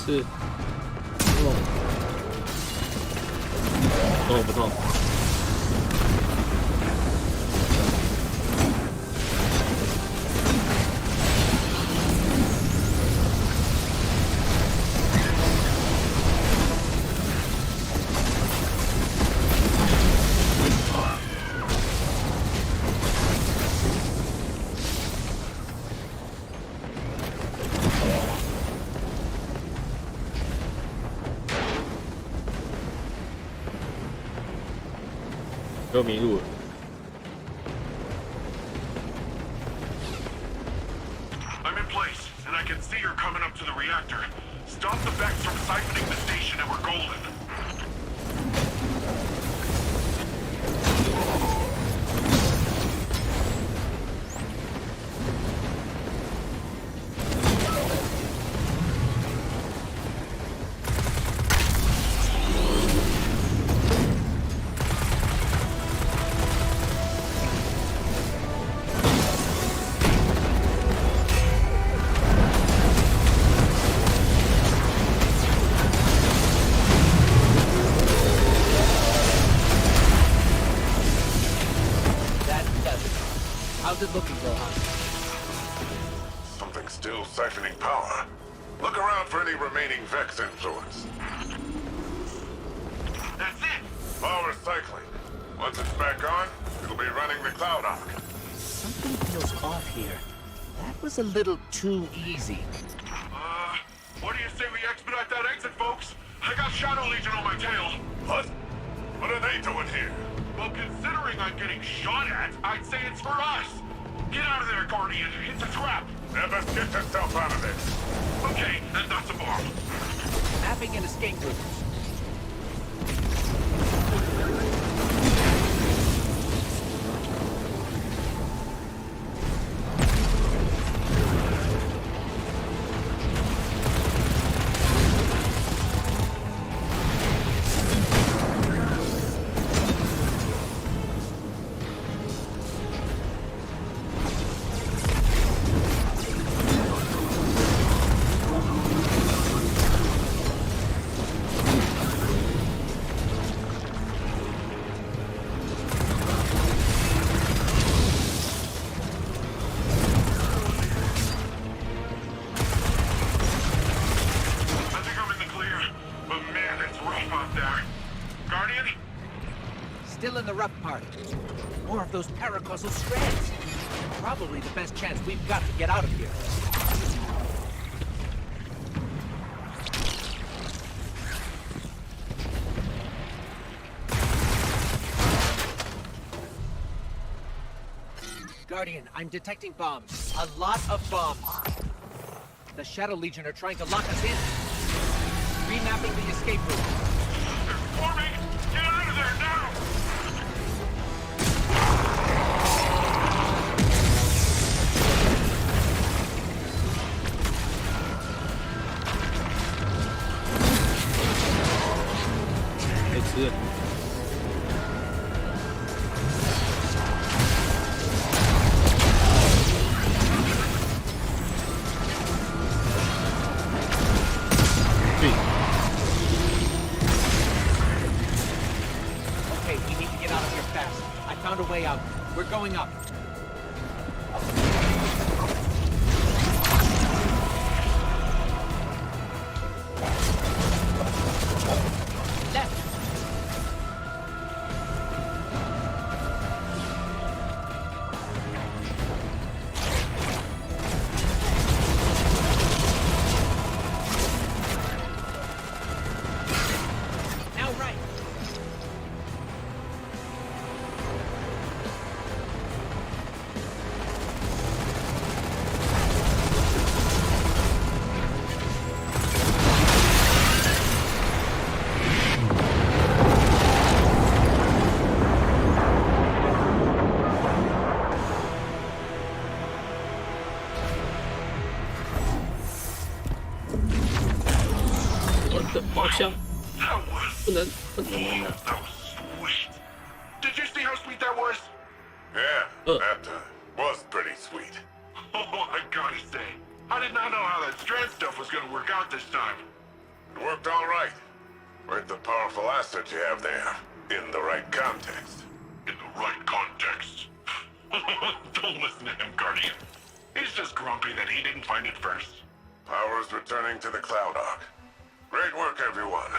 是，不痛。又迷路了。I'm in place, and I can see you're coming up to the reactor. Stop the Vex from siphoning the station and we're golden. How's it looking, Rohan? Something still siphoning power. Look around for any remaining Vex influence. Power's cycling. Once it's back on, it'll be running the Cloud Arc. Something feels off here. That was a little too easy. What do you say we expedite that exit, folks? I got Shadow Legion on my tail. What? What are they doing here? Well, considering I'm getting shot at, I'd say it's for us. Get out of there, Guardian. It's a trap. Never get yourself out of this. Okay, and that's a bomb. Mapping an escape route. Still in the rough part. More of those paracausal strands. Probably the best chance we've got to get out of here. Guardian, I'm detecting bombs. A lot of bombs. The Shadow Legion are trying to lock us in. Remapping the escape route. They're forming! Get out of there now! Okay, we need to get out of here fast. I found a way out. We're going up. Left. Now right. That was sweet. Did you see how sweet that was? Yeah, that was pretty sweet. Oh, I gotta say, I did not know how that strand stuff was gonna work out this time. It worked all right. With the powerful asset you have there, in the right context. In the right context. Don't listen to him, Guardian. He's just grumpy that he didn't find it first. Power's returning to the Cloud Arc. Great work, everyone.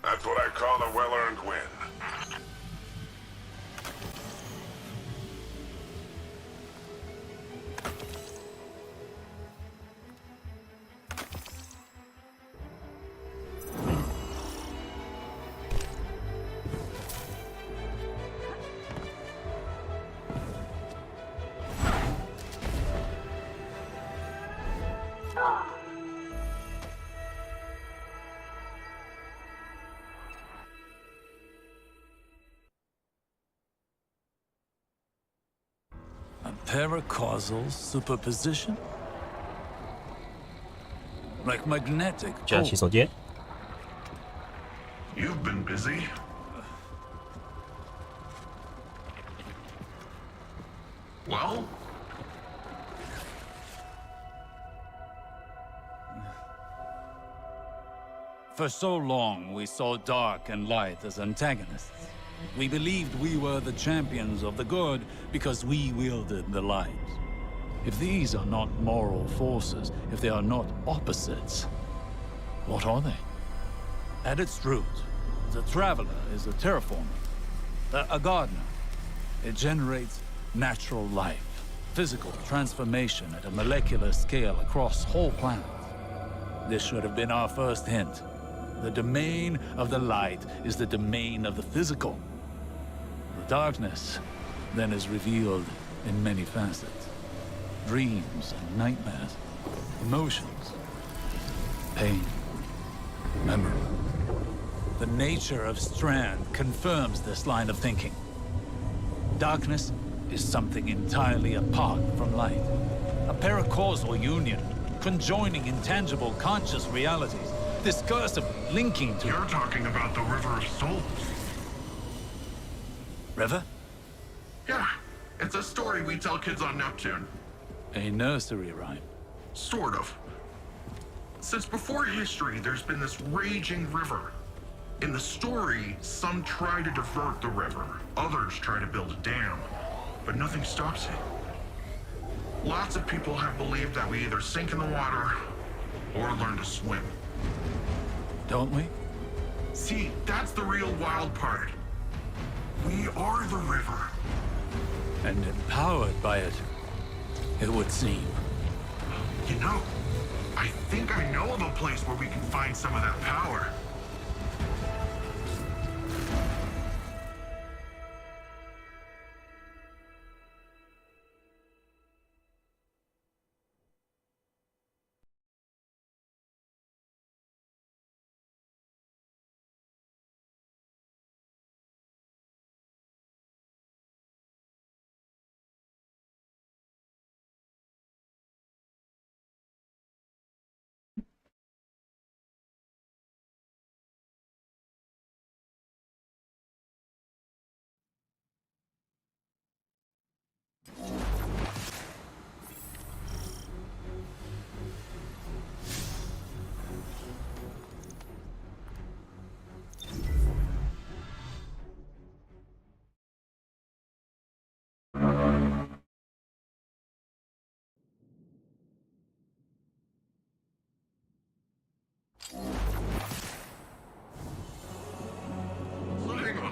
That's what I call a well-earned win. Paracausal superposition? Like magnetic 这样洗手间。 You've been busy. Well? For so long, we saw dark and light as antagonists. We believed we were the champions of the good because we wielded the light. If these are not moral forces, if they are not opposites, what are they? At its root, The Traveler is a terraformer, a gardener. It generates natural life, physical transformation at a molecular scale across whole planets. This should have been our first hint. The domain of the light is the domain of the physical. The darkness then is revealed in many facets. Dreams and nightmares, emotions, pain, memory. The nature of Strand confirms this line of thinking. Darkness is something entirely apart from light. A paracausal union, conjoining intangible conscious realities, discursively linking to... You're talking about the River of Souls. River? Yeah, it's a story we tell kids on Neptune. A nursery rhyme. Sort of. Since before history, there's been this raging river. In the story, some try to divert the river, others try to build a dam, but nothing stops it. Lots of people have believed that we either sink in the water or learn to swim. Don't we? See, that's the real wild part. We are the river. And empowered by it, it would seem. You know, I think I know of a place where we can find some of that power.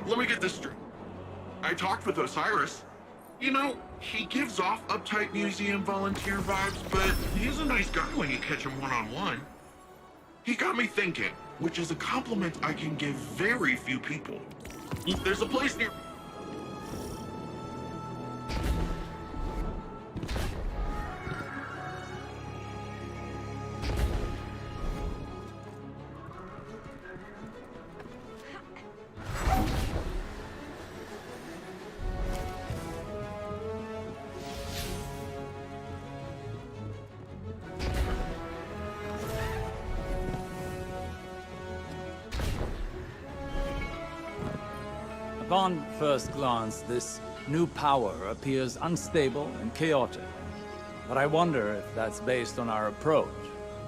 Let me get this straight. I talked with Osiris. You know, he gives off uptight museum volunteer vibes, but he's a nice guy when you catch him one-on-one. He got me thinking, which is a compliment I can give very few people. There's a place near... Upon first glance, this new power appears unstable and chaotic. But I wonder if that's based on our approach.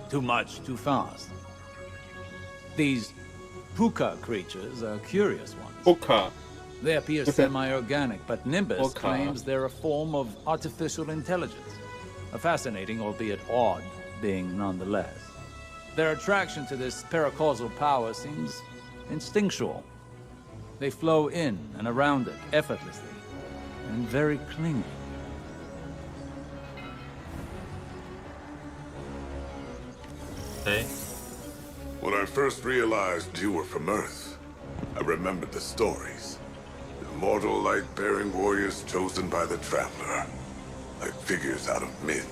Too much, too fast. These Puka creatures are curious ones. Puka. They appear semi-organic, but Nimbus claims they're a form of artificial intelligence. A fascinating, albeit odd, being nonetheless. Their attraction to this paracausal power seems instinctual. They flow in and around it effortlessly, and very clingy. Hey. When I first realized you were from Earth, I remembered the stories. Immortal light-bearing warriors chosen by the Traveler, like figures out of myth.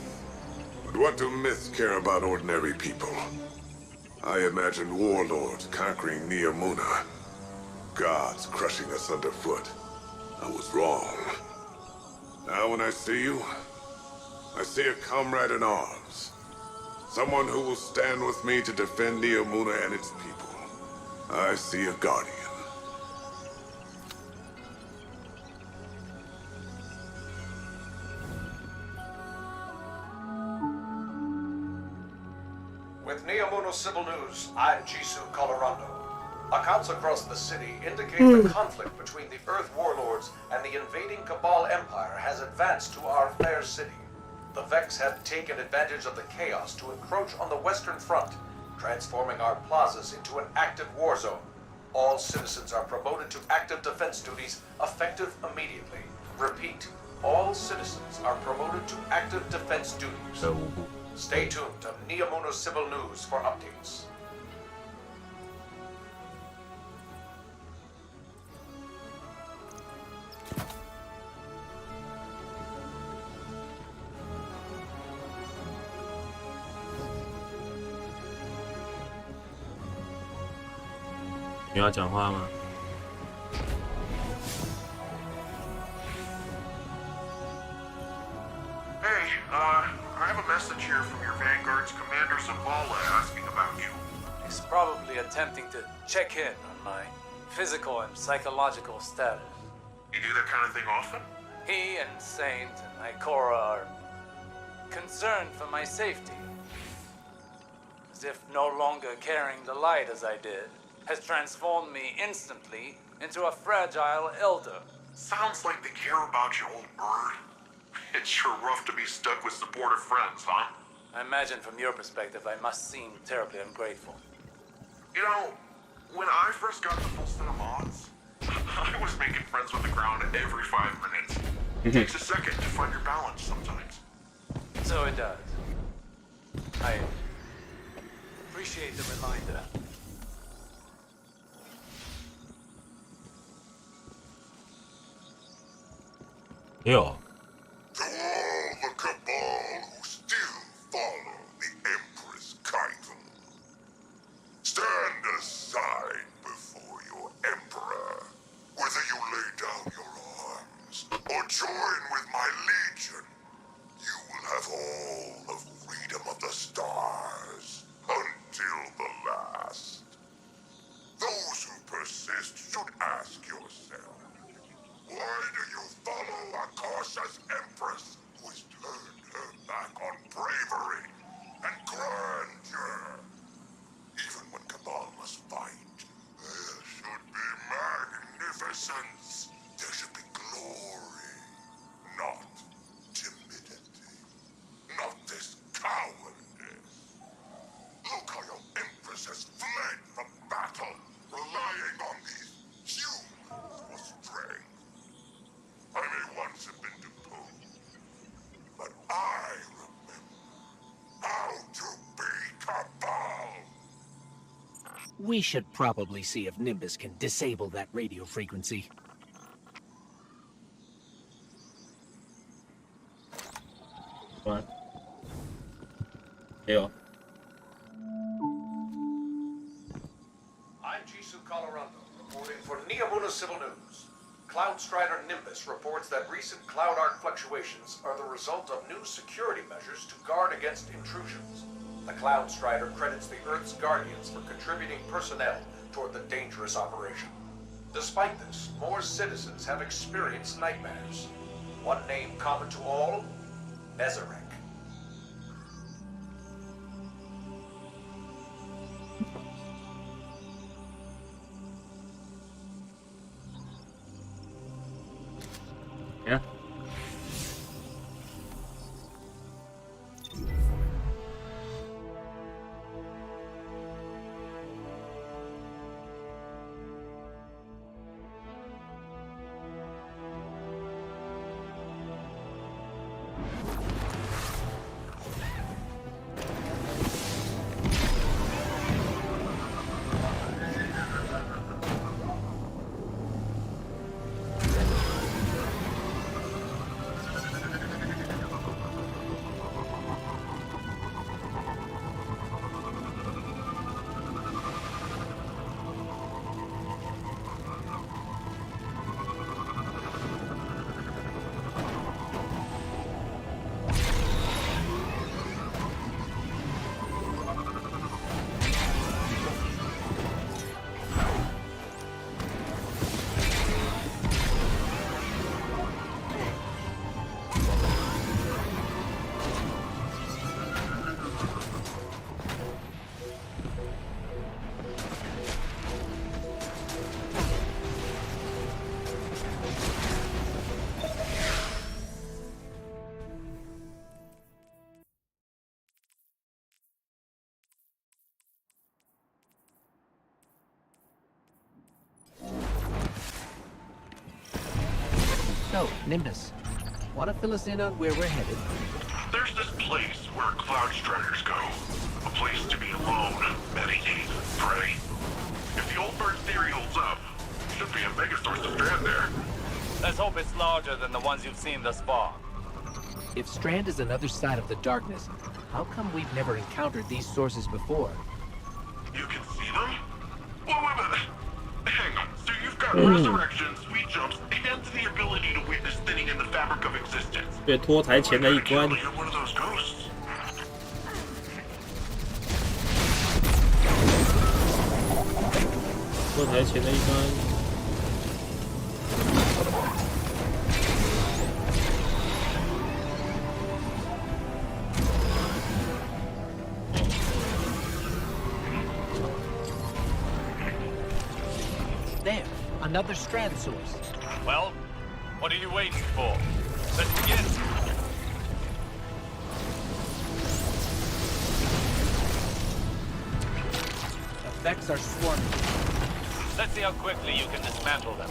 But what do myths care about ordinary people? I imagined warlords conquering Neomuna. Gods crushing us underfoot. I was wrong. Now when I see you, I see a comrade in arms. Someone who will stand with me to defend Neomuna and its people. I see a guardian. With Neomuna's civil news, I'm Jisoo Colorado. Accounts across the city indicate the conflict between the Earth warlords and the invading Cabal Empire has advanced to our fair city. The Vex have taken advantage of the chaos to encroach on the Western Front, transforming our plazas into an active war zone. All citizens are promoted to active defense duties effective immediately. Repeat, all citizens are promoted to active defense duties. Stay tuned to Neomuna Civil News for updates. 你要讲话吗？ Hey, I have a message here from your Vanguard's commander Zavala asking about you. He's probably attempting to check in on my physical and psychological status. You do that kind of thing often? He and Saint and Ikora are concerned for my safety. As if no longer carrying the light as I did has transformed me instantly into a fragile elder. Sounds like they care about you, old bird. It's sure rough to be stuck with supportive friends, huh? I imagine from your perspective I must seem terribly ungrateful. You know, when I first got the full set of mods, I was making friends with the ground every 5 minutes. It takes a second to find your balance sometimes. So it does. I appreciate the reminder. Yo. To all the Cabal who still follow the Empress Kaizen, stand aside before your Emperor. Whether you lay down your arms or join with my Legion, you will have all the freedom of the stars until the last. Those who persist should ask yourself, why do you follow a cautious Empress who has turned her back on bravery and grandeur? Even when Cabal must fight, there should be magnificence. There should be glory, not timidity, not this cowardice. Look how your Empress has fled from battle, relying on these humans for strength. I may once have been deposed, but I remember how to be Cabal. We should probably see if Nimbus can disable that radio frequency. What? Yo. I'm Jisoo Colorado, reporting for Neomuna Civil News. Cloud Strider Nimbus reports that recent cloud arc fluctuations are the result of new security measures to guard against intrusions. The Cloud Strider credits the Earth's Guardians for contributing personnel toward the dangerous operation. Despite this, more citizens have experienced nightmares. One name common to all? Ezerek. Yeah. So, Nimbus, want to fill us in on where we're headed? There's this place where Cloud Striders go. A place to be alone, meditate, pray. If the old bird theory holds up, should be a megasource of Strand there. Let's hope it's larger than the ones you've seen thus far. If Strand is another side of the darkness, how come we've never encountered these sources before? You can see them? Wait a minute. Hang on. So you've got resurrections, sweet jumps, and the ability to witness thinning in the fabric of existence. 被拖台前的一关。 You're one of those ghosts. 拖台前的一关。 There, another Strand source. Well, what are you waiting for? Let's begin. Effects are swarming. Let's see how quickly you can dismantle them.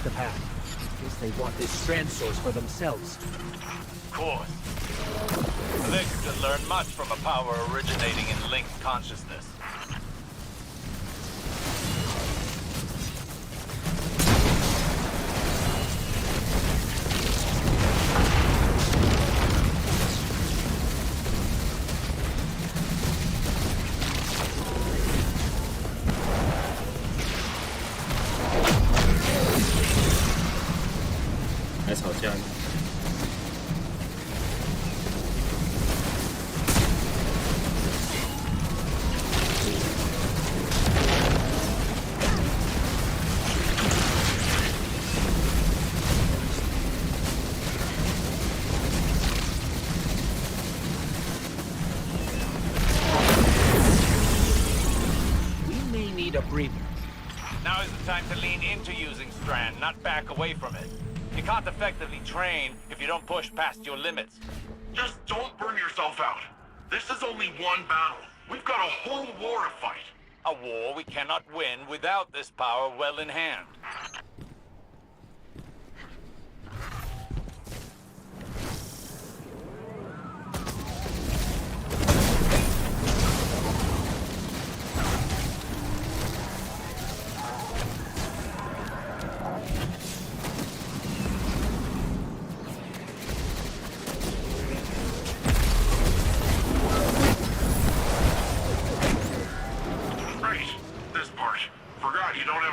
The path. Guess they want this Strand source for themselves. Of course. Vex can learn much from a power originating in linked consciousness. Now is the time to lean into using Strand, not back away from it. You can't effectively train if you don't push past your limits. Just don't burn yourself out. This is only one battle. We've got a whole war to fight. A war we cannot win without this power well in hand.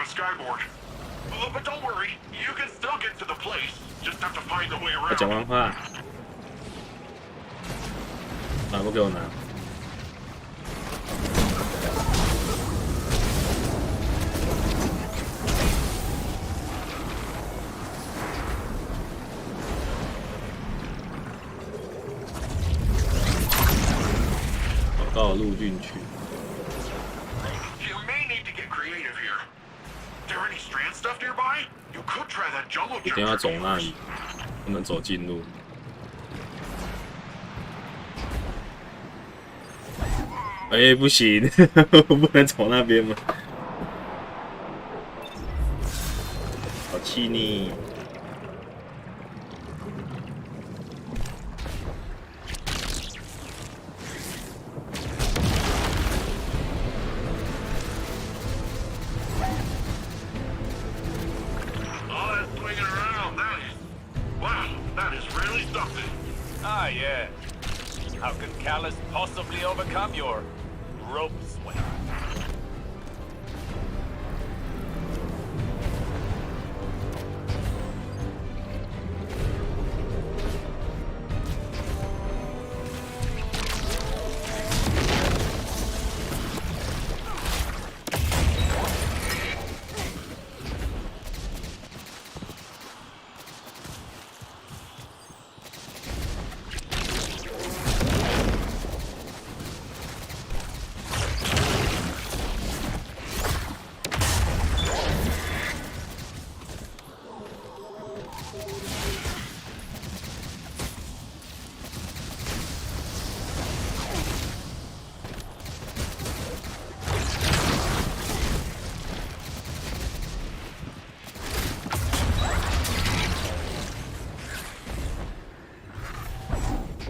Skyboard. But don't worry, you can still get to the place. Just have to find the way around. 讲完话，不给我拿。跑到陆军去。 一定要走那里，不能走近路。哎，不行，我不能走那边吗？好气你！ really something. Ah, yeah. How can Callus possibly overcome your rope swing?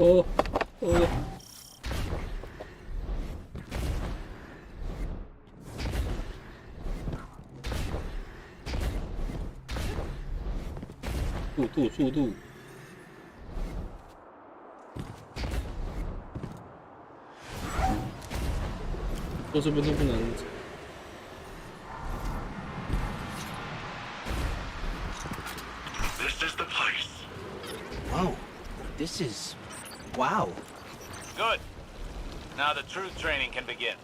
Oh, oh.速度。都是不能。This is the place. Whoa, this is... wow. Good. Now the true training can begin.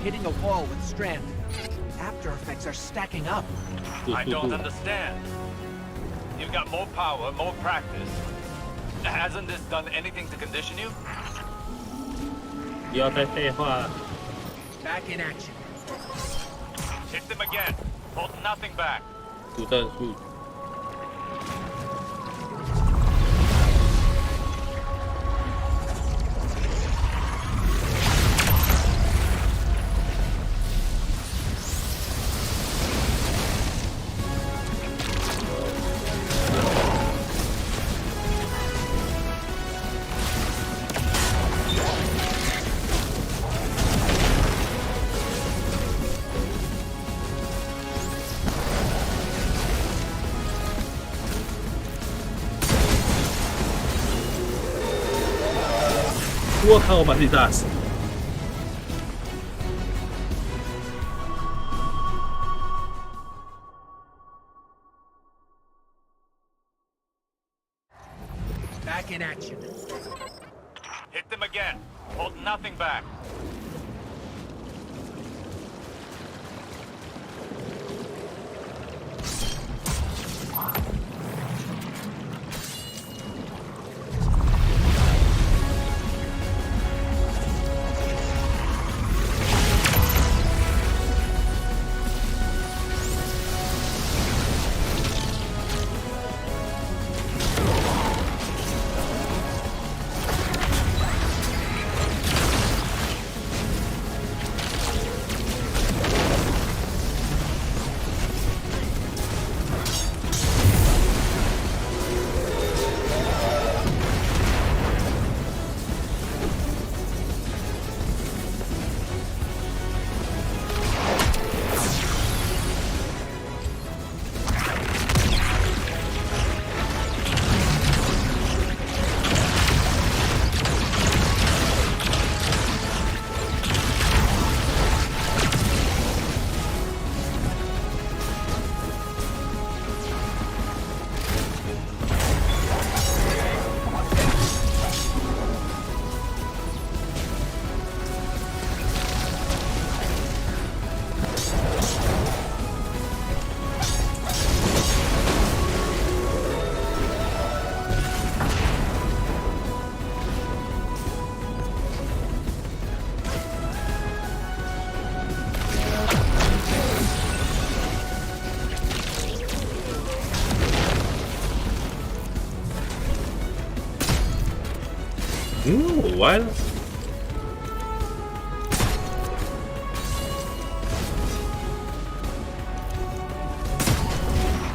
Hitting a wall with strength. After effects are stacking up. I don't understand. You've got more power, more practice. Hasn't this done anything to condition you? 不要再废话。 Back in action. Hit them again. Hold nothing back. 主战术。 我靠！我把自己炸死。Back in action. Hit them again. Hold nothing back. 歪了。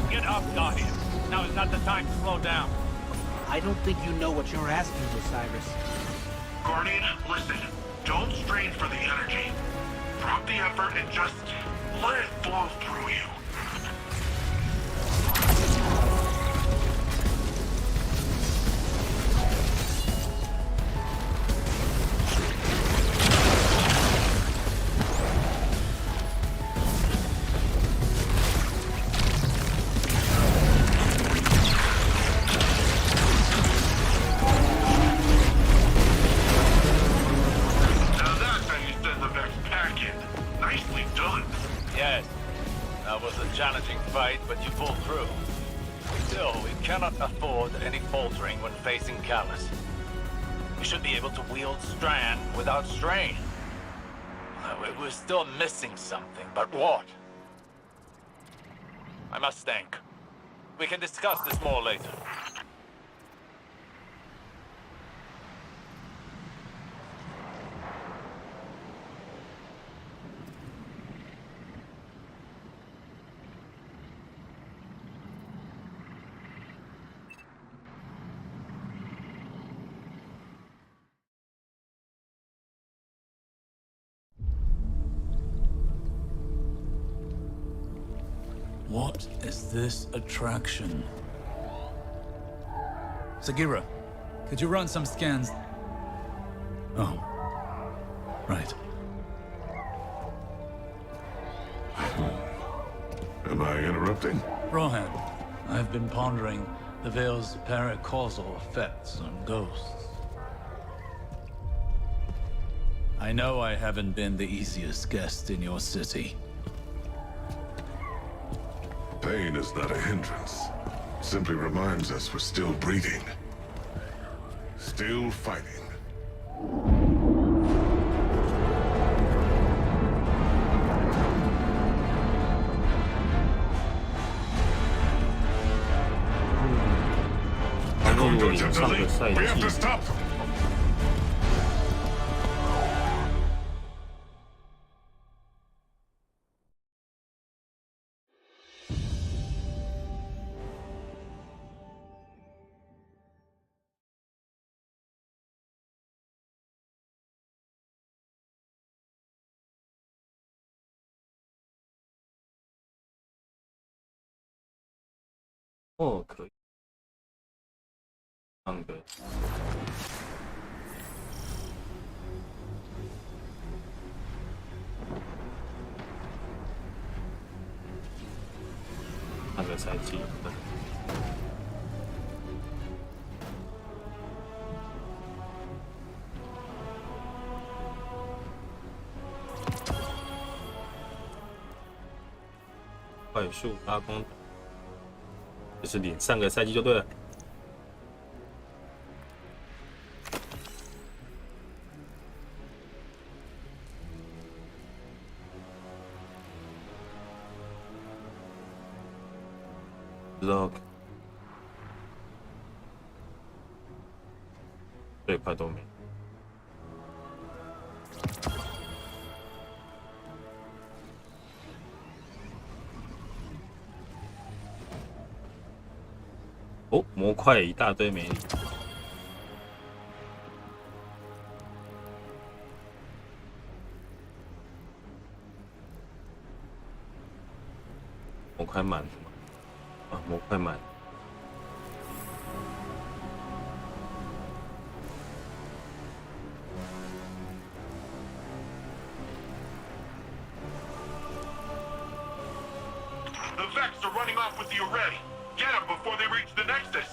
Get up, Guardian. Now is not the time to slow down. I don't think you know what you're asking, Osiris. Guardian, listen. Don't strain for the energy. Drop the effort and just let it flow through you. Facing Callus. We should be able to wield Strand without strain. We're still missing something, but what? I must think. We can discuss this more later. What is this attraction? Sagira, could you run some scans? Oh, right. Am I interrupting? Rohan, I've been pondering the Veil's paracausal effects on ghosts. I know I haven't been the easiest guest in your city. Pain is not a hindrance. Simply reminds us we're still breathing. Still fighting. They're going to attempt to leave. We have to stop them.哦，可以，唱歌。上个赛季的。快速拉弓，就是连上个赛季就对了。知道这一块都没。哦，模块一大堆没理。模块满了吗？啊，模块满。The Vex are running off with the array. Get them before they reach the Nexus.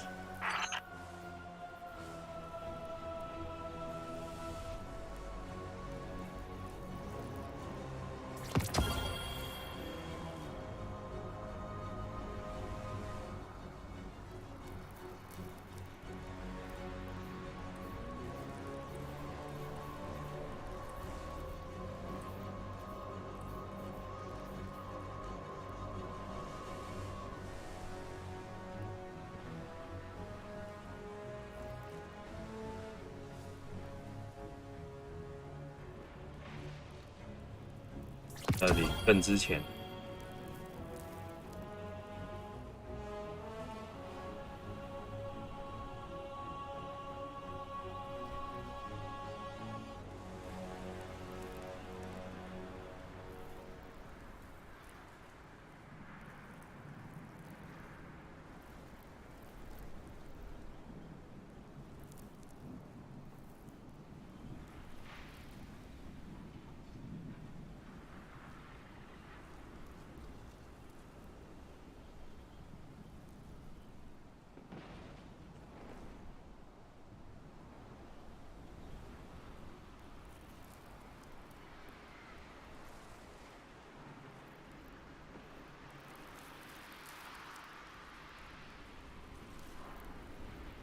这里更之前。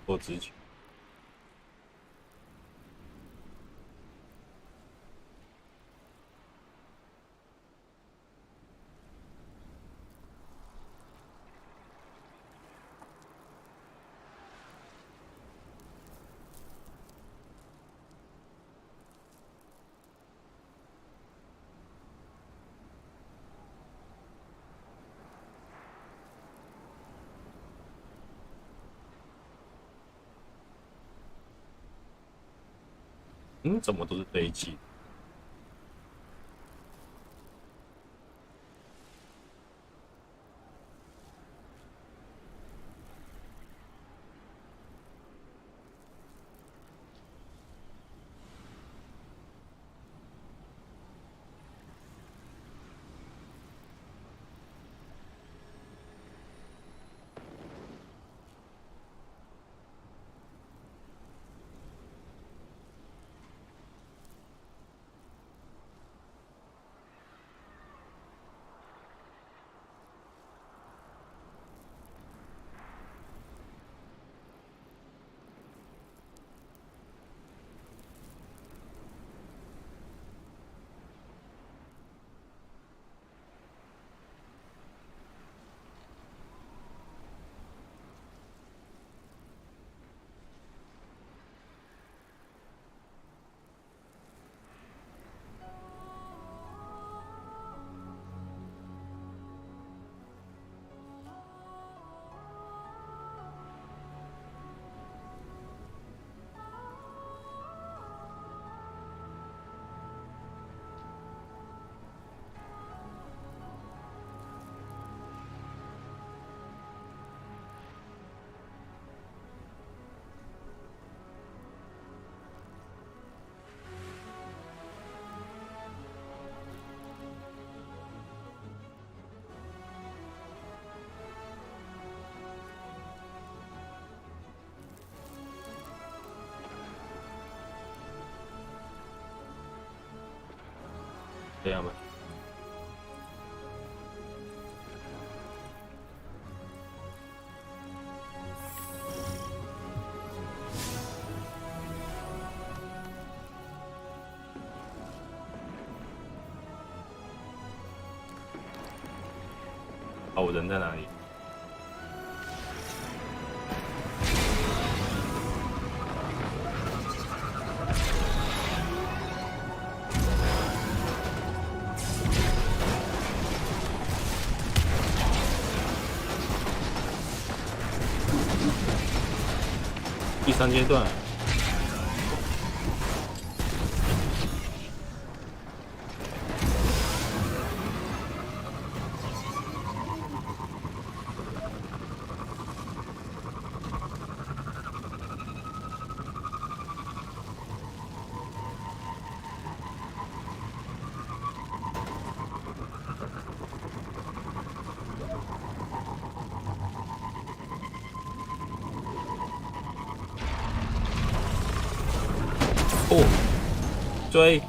做之前，怎么都是飞机？这样吧。哦，我人在哪里？第3阶段。哦，追！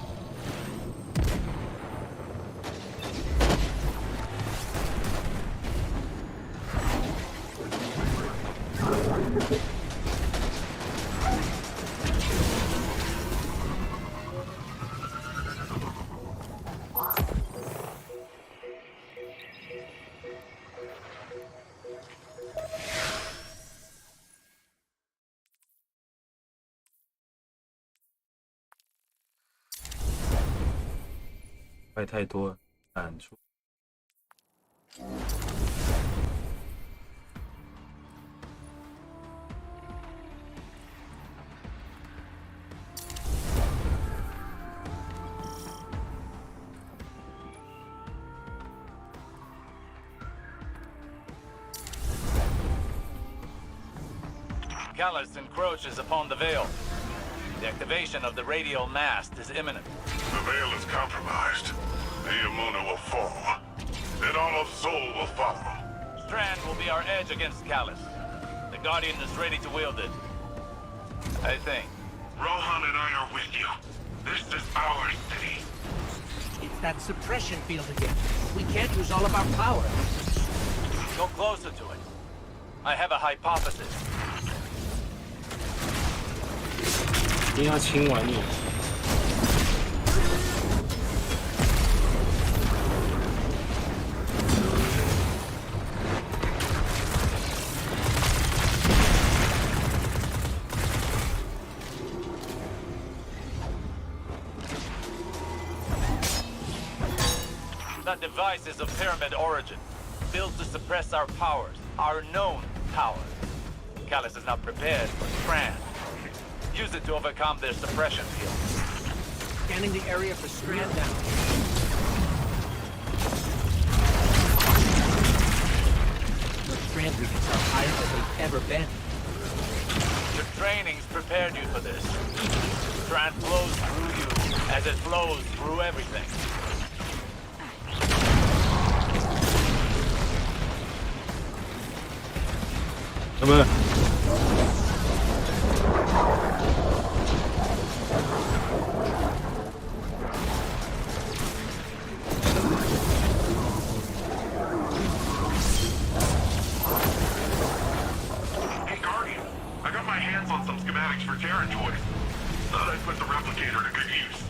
快太多了，看出。Callus encroaches upon the Veil. The activation of the radial mast is imminent. The Veil is compromised. Neomuna will fall. Then all of Sol will follow. Strand will be our edge against Callus. The Guardian is ready to wield it. I think. Rohan and I are with you. This is our city. It's that suppression field again. We can't use all of our power. Go closer to it. I have a hypothesis. 一定要清完你。That device is of pyramid origin, built to suppress our powers, our known powers. Callus is not prepared for Strand. Use it to overcome their suppression field. Scanning the area for Strand now. The Strand regions are higher than they've ever been. Your training's prepared you for this. Strand flows through you, as it flows through everything. Come on. Hey, Guardian. I got my hands on some schematics for Terran toys. Thought I'd put the replicator to good use.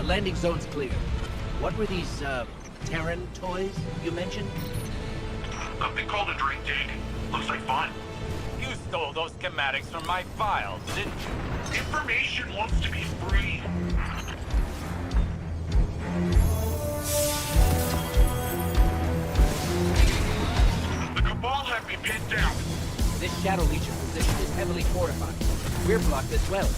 Landing zone's clear. What were these, Terran toys you mentioned? Something called a drink dig. Looks like fun. You stole those schematics from my files, didn't you? Information wants to be free. The Cabal have me pinned down. This Shadow Legion position is heavily fortified. We're blocked as well.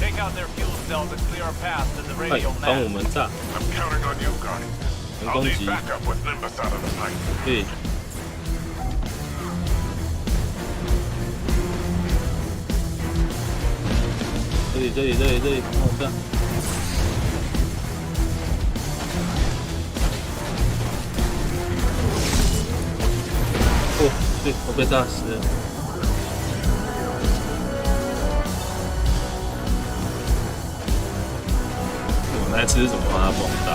Take out their fuel cells and clear a path to the 快 radial 帮我 mast. 们炸， I'm counting on you, Guardian. 能 I'll 攻 need 击。 backup with Nimbus out of the fight. 对，这里，帮我炸。哦，对，我被炸死了。我那次是怎么把它崩炸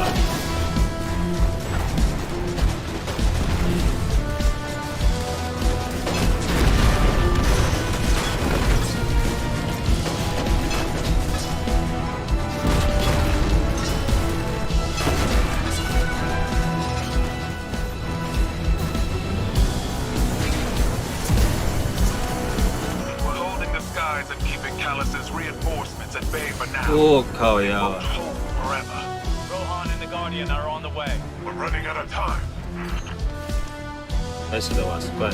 ？We're holding the skies and keeping Callus's reinforcements at bay for now. 我靠呀！ Hold forever. Rohan and the Guardian are on the way. We're running out of time. 开始了瓦斯罐。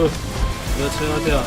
我的车要掉。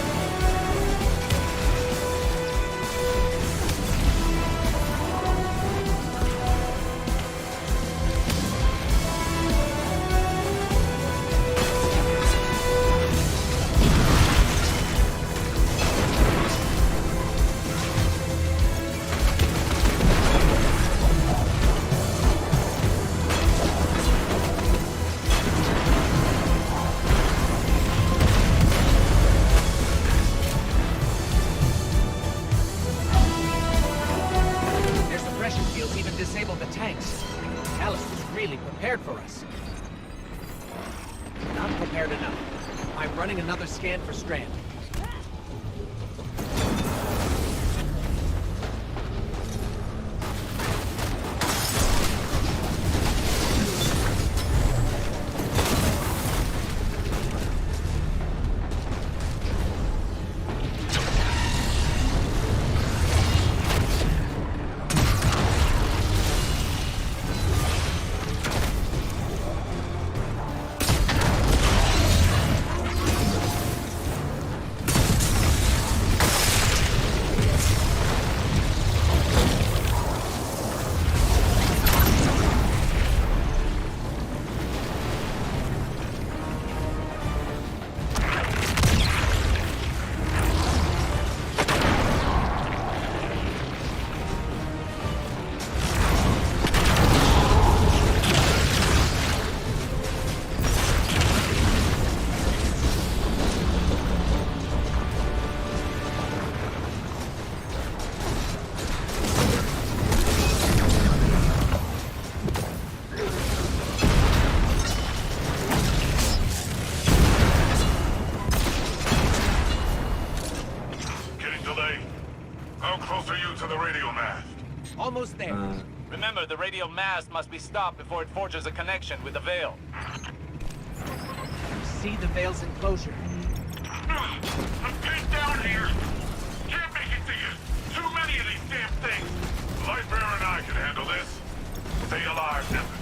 Scan for Strand. Almost there. Remember, the radio mast must be stopped before it forges a connection with the Veil. See the Veil's enclosure. I'm pinned down here. Can't make it to you. Too many of these damn things. Lightbearer and I can handle this. Stay alive, Neptune.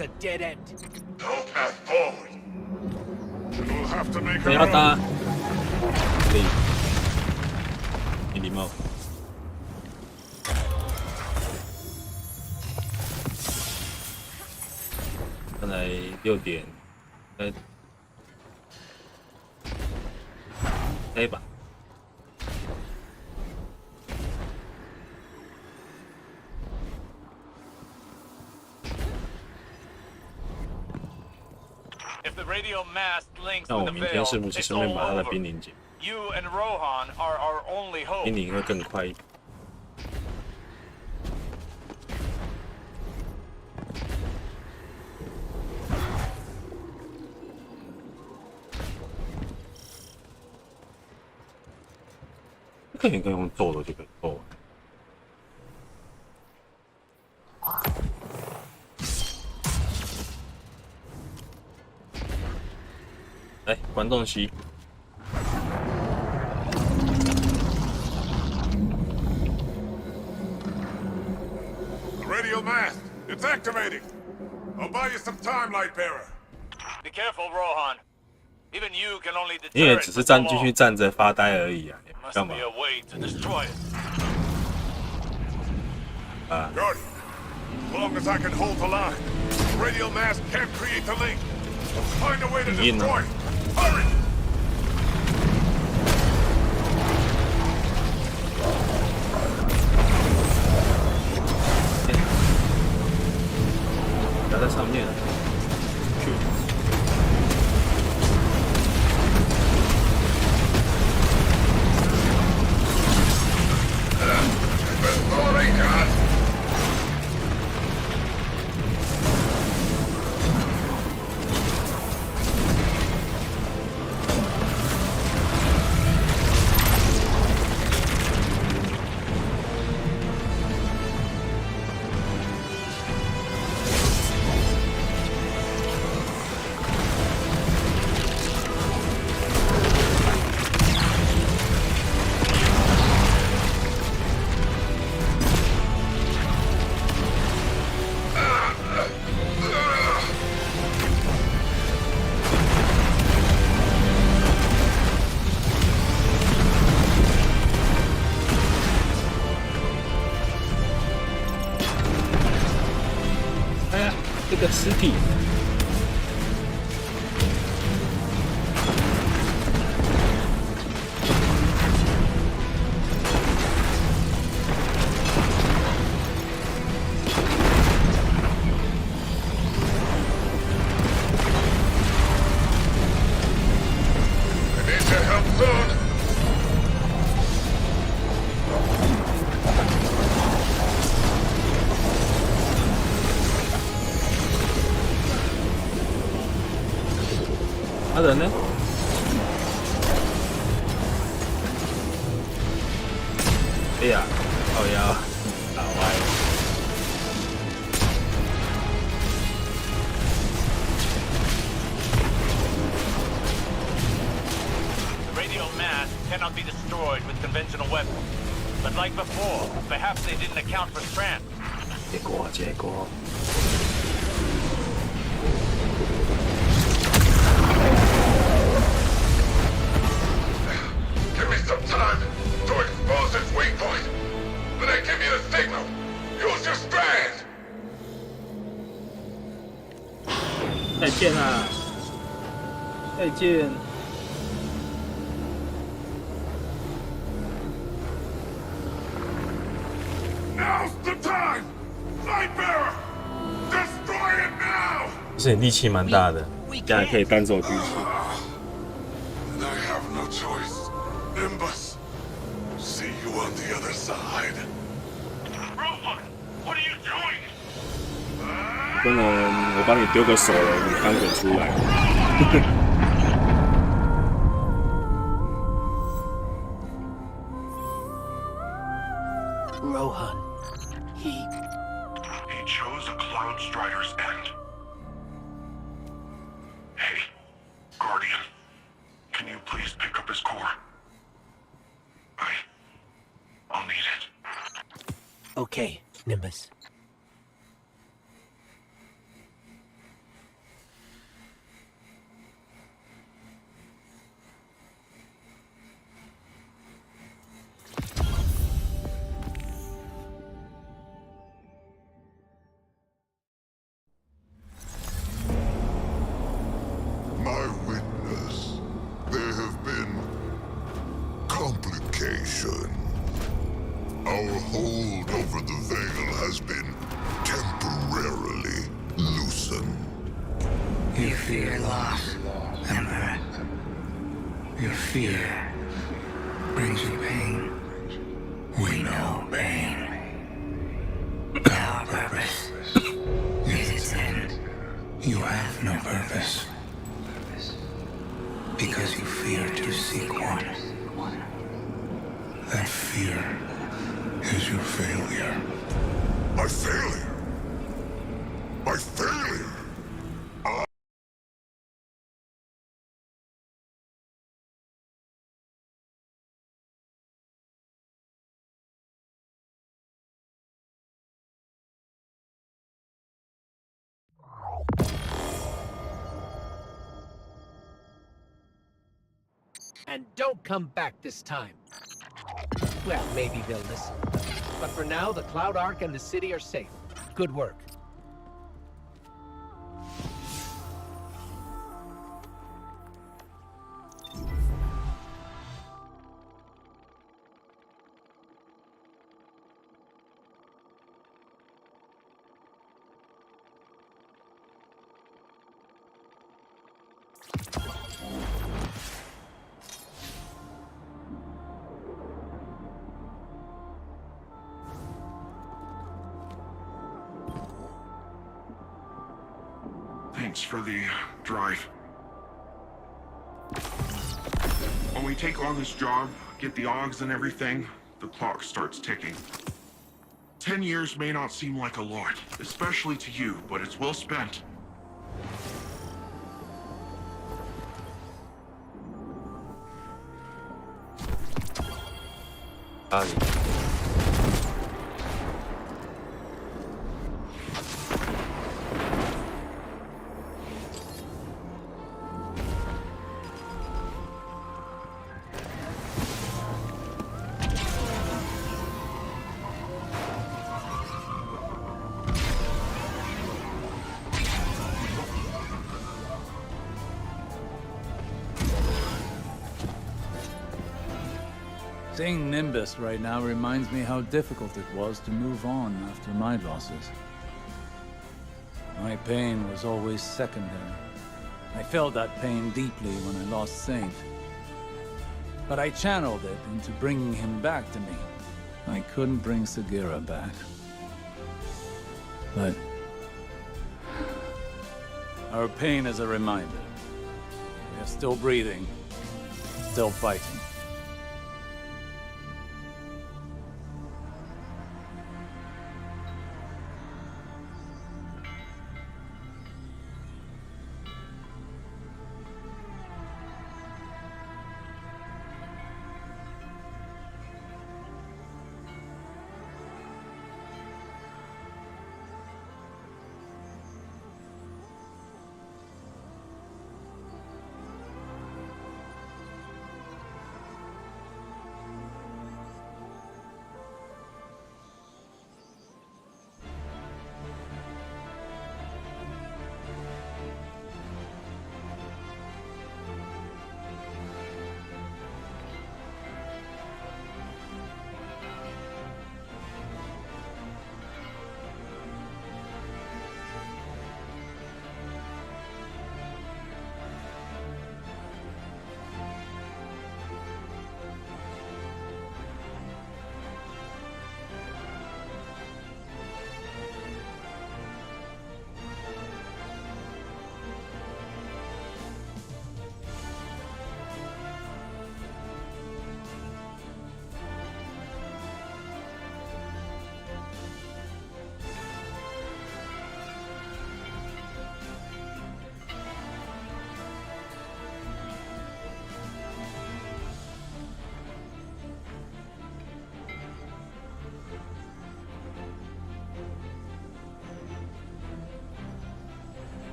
A dead end. No path forward. We'll have to make 不要搭，可以，没礼貌。看来6点，开吧。那我明天是不是顺便把他的兵临解？ You and Rohan are our only hope. 兵临会更快一点。这个应该用揍的就可以揍了。来，观众席。mast. It's activating. I'll buy you some time, Lightbearer. Be careful, Rohan. Even you can only 你也 deter 只 it 是 for so 继续 long. 站着发呆而已啊，你 Must 干嘛 be a way to destroy it. 啊？ Guardian, as long as I can hold the line, the radial mast can't create the link. Let's find a way to destroy it. Hurry! 打在上面。去。哎呀，这个尸体。I need your help soon. 他人呢？哎呀，靠腰，打歪了。 The radial mass cannot be destroyed with conventional weapons. But like before, perhaps they didn't account for strand. 结果。 Give me some time to expose its weak point. When I give you the signal, use your strand. 再见啊！再见。 Now's the time! Lightbearer! Destroy it now! 就是你力气蛮大的，这样可以单手举起。 And I have no choice. Nimbus, see you on the other side. Rohan, what are you doing? 不能，我帮你丢个手了，你翻滚出来。Rohan. He chose a Cloud Strider's end. Hey, Guardian. Can you please pick up his core? I'll need it. Okay, Nimbus. My witness, there have been complication. Our hold over the veil has been temporarily loosened. You fear loss, Emperor. Your fear brings you pain. We know pain. Our purpose is its end. You have no purpose. Because you fear to seek one. That fear is your failure. My failure? My failure? And don't come back this time. Well, maybe they'll listen. But for now, the Cloud Ark and the city are safe. Good work. Thanks for the drive. When we take on this job, get the Augs and everything, the clock starts ticking. 10 years may not seem like a lot, especially to you, but it's well spent. Seeing Nimbus right now reminds me how difficult it was to move on after my losses. My pain was always secondary. I felt that pain deeply when I lost Saint. But I channeled it into bringing him back to me. I couldn't bring Sagira back. But our pain is a reminder. We are still breathing, still fighting.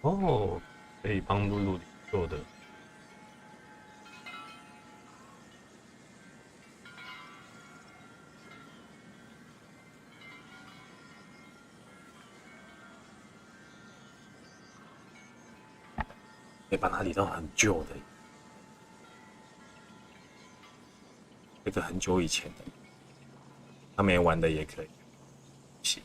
哦，可以帮露露做的。可以把它理到很旧的，这个很久以前的，他没玩的也可以。行。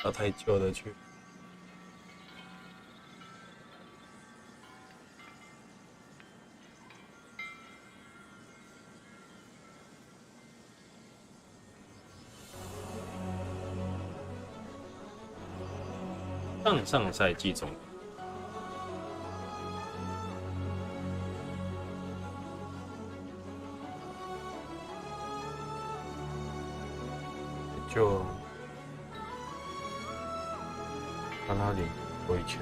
到太旧的去。上赛季中，就让他领多一钱。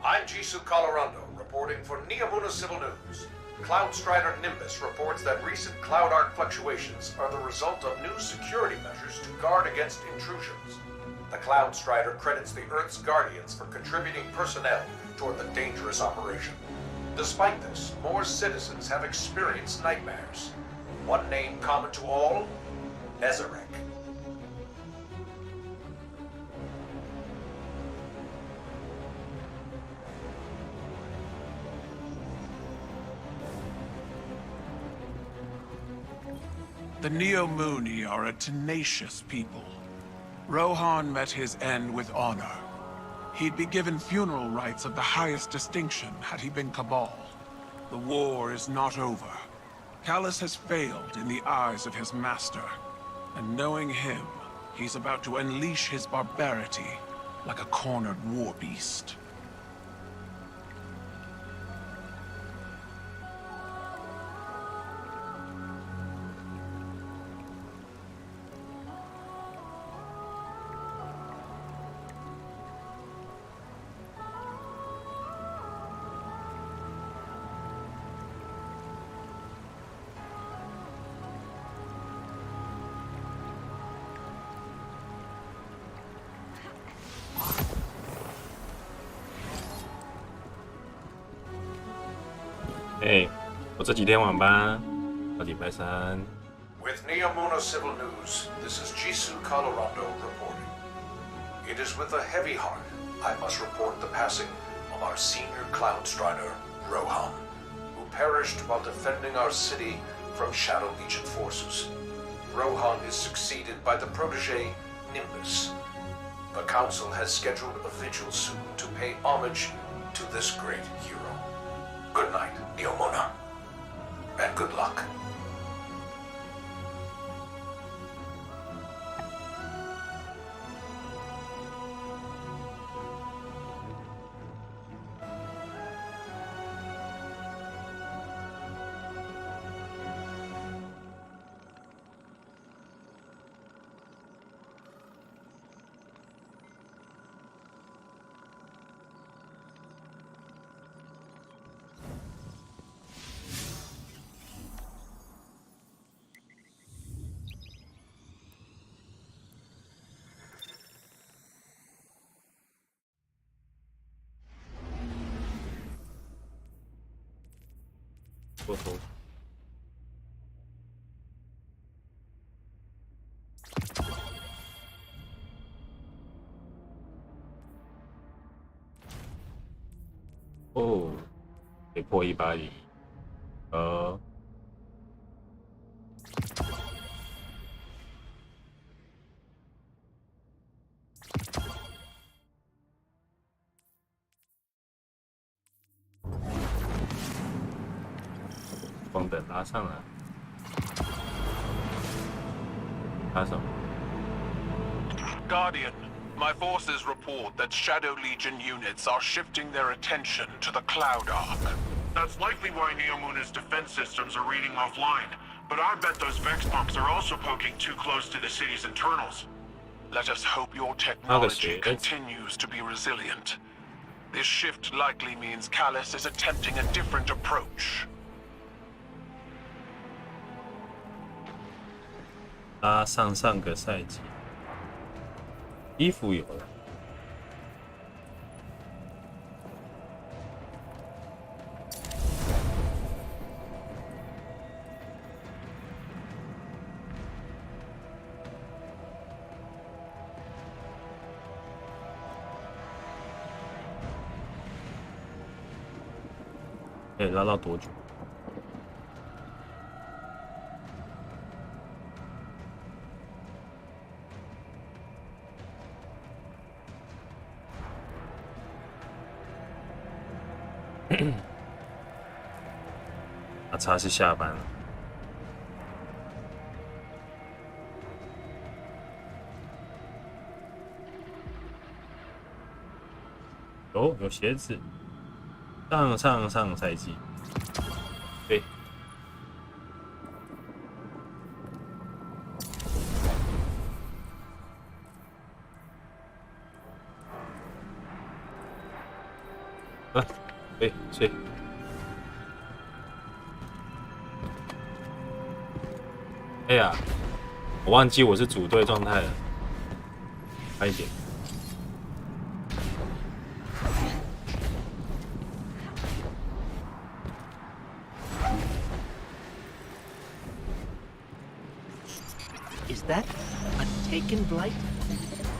I'm Jisoo Colorado, reporting for Neomuna Civil News. Cloud Strider Nimbus reports that recent cloud arc fluctuations are the result of new security measures to guard against intrusions. The Cloud Strider credits the Earth's Guardians for contributing personnel toward the dangerous operation. Despite this, more citizens have experienced nightmares. One name common to all? Nezarek. The Neomuni are a tenacious people. Rohan met his end with honor. He'd be given funeral rites of the highest distinction had he been Cabal. The war is not over. Callus has failed in the eyes of his master. And knowing him, he's about to unleash his barbarity like a cornered war beast.我这几天晚班，到礼拜三。With Neomuna Civil News, this is Jisoo Colorado reporting. It is with a heavy heart I must report the passing of our senior Cloud Strider, Rohan, who perished while defending our city from Shadow Legion forces. Rohan is succeeded by the protege, Nimbus. The Council has scheduled a vigil soon to pay homage to this great hero. Good night, Neomuna. And good luck.过头。哦，跌破180。光等拉上来，拉什么？ Guardian, my forces report that Shadow Legion units are shifting their attention to the Cloud Arc. That's likely why Neomuna's defense systems are reading offline. But I bet those Vex pumps are also poking too close to the city's internals. Let us hope your technology continues to be resilient. This shift likely means Callus is attempting a different approach. 拉上个赛季，衣服有了。可以拉到多久？阿叉是下班了。哦，有鞋子。上赛季，对。啊，对，睡。哎呀，我忘记我是组队状态了，快一点。 Is that a Taken blight?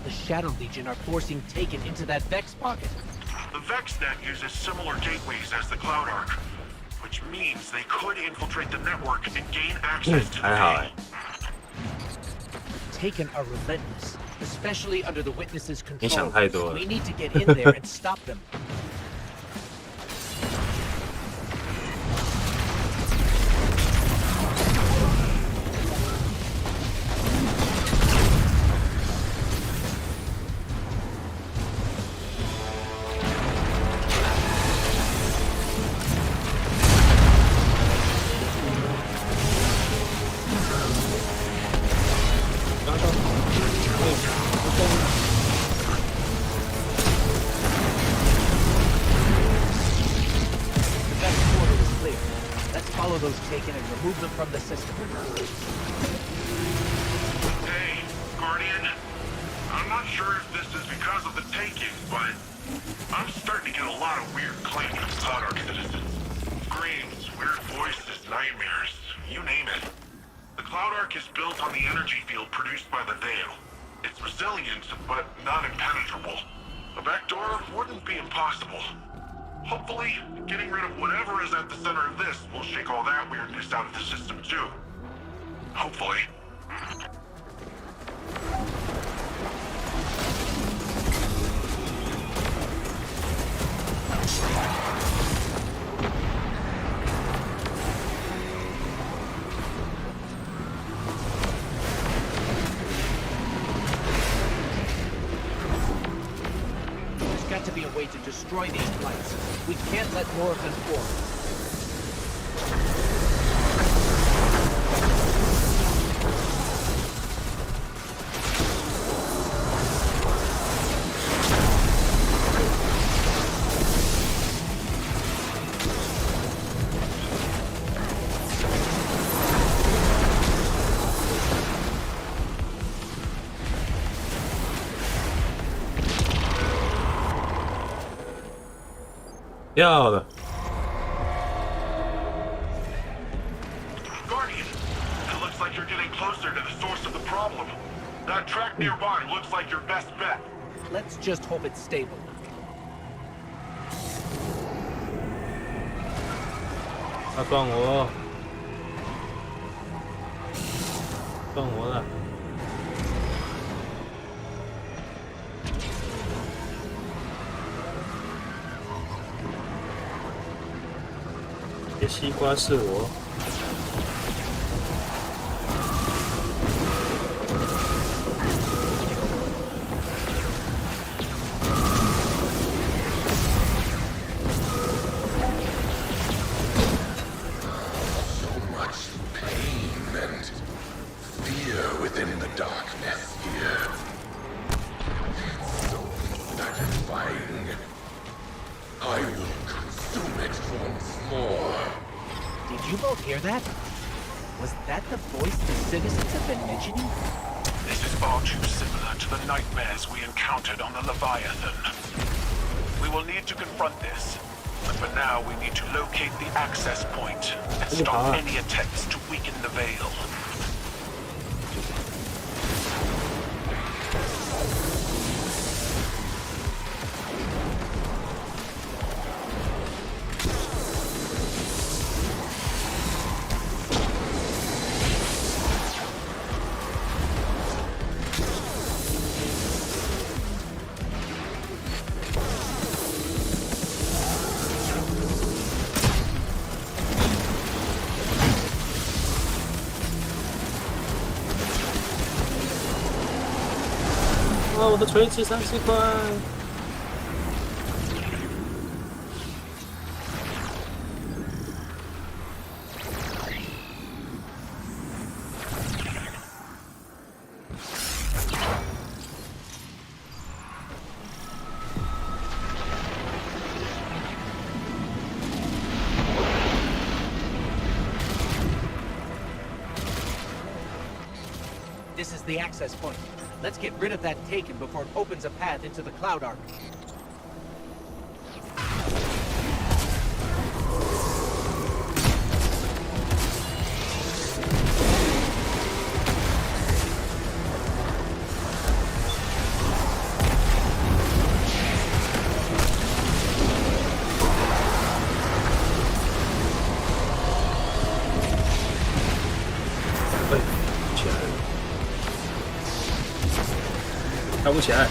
The Shadow Legion are forcing Taken into that Vex pocket. The Vex net uses similar gateways as the Cloud Arc, which means they could infiltrate the network and gain access to the veil. Taken are relentless, especially under the Witness's 你想 control. 太多了。 We need to get in there and stop them. ，way to destroy these blights. We can't let more of them form. Guardian, it looks like you're getting closer to the source of the problem. That track nearby looks like your best bet. Let's just hope it's stable. 他撞我，撞我了。这西瓜是我。Stop any attempts to weaken the veil. 我的锤子30块。This is the access point. Let's get rid of that taken before it opens a path into the Cloud Arc.跳不起来。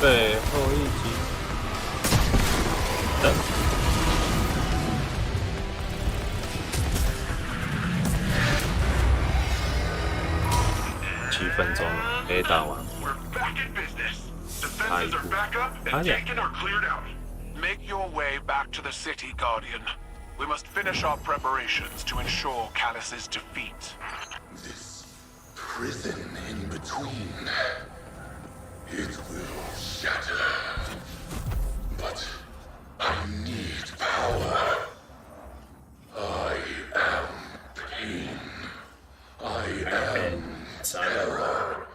最后一集的7分钟可以打完。下一步，Make your way back to the city, Guardian. We must finish our preparations to ensure Callus's defeat. This prison in between. It will shatter. But I need power. I am pain. I am terror.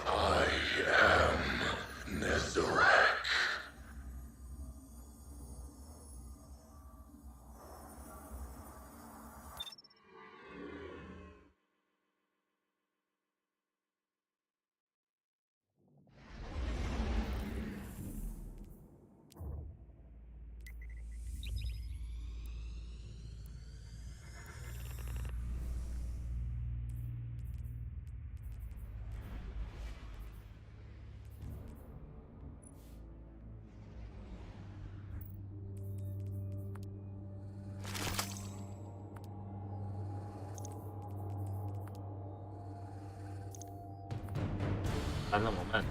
I am Nezarek. 慢那么慢。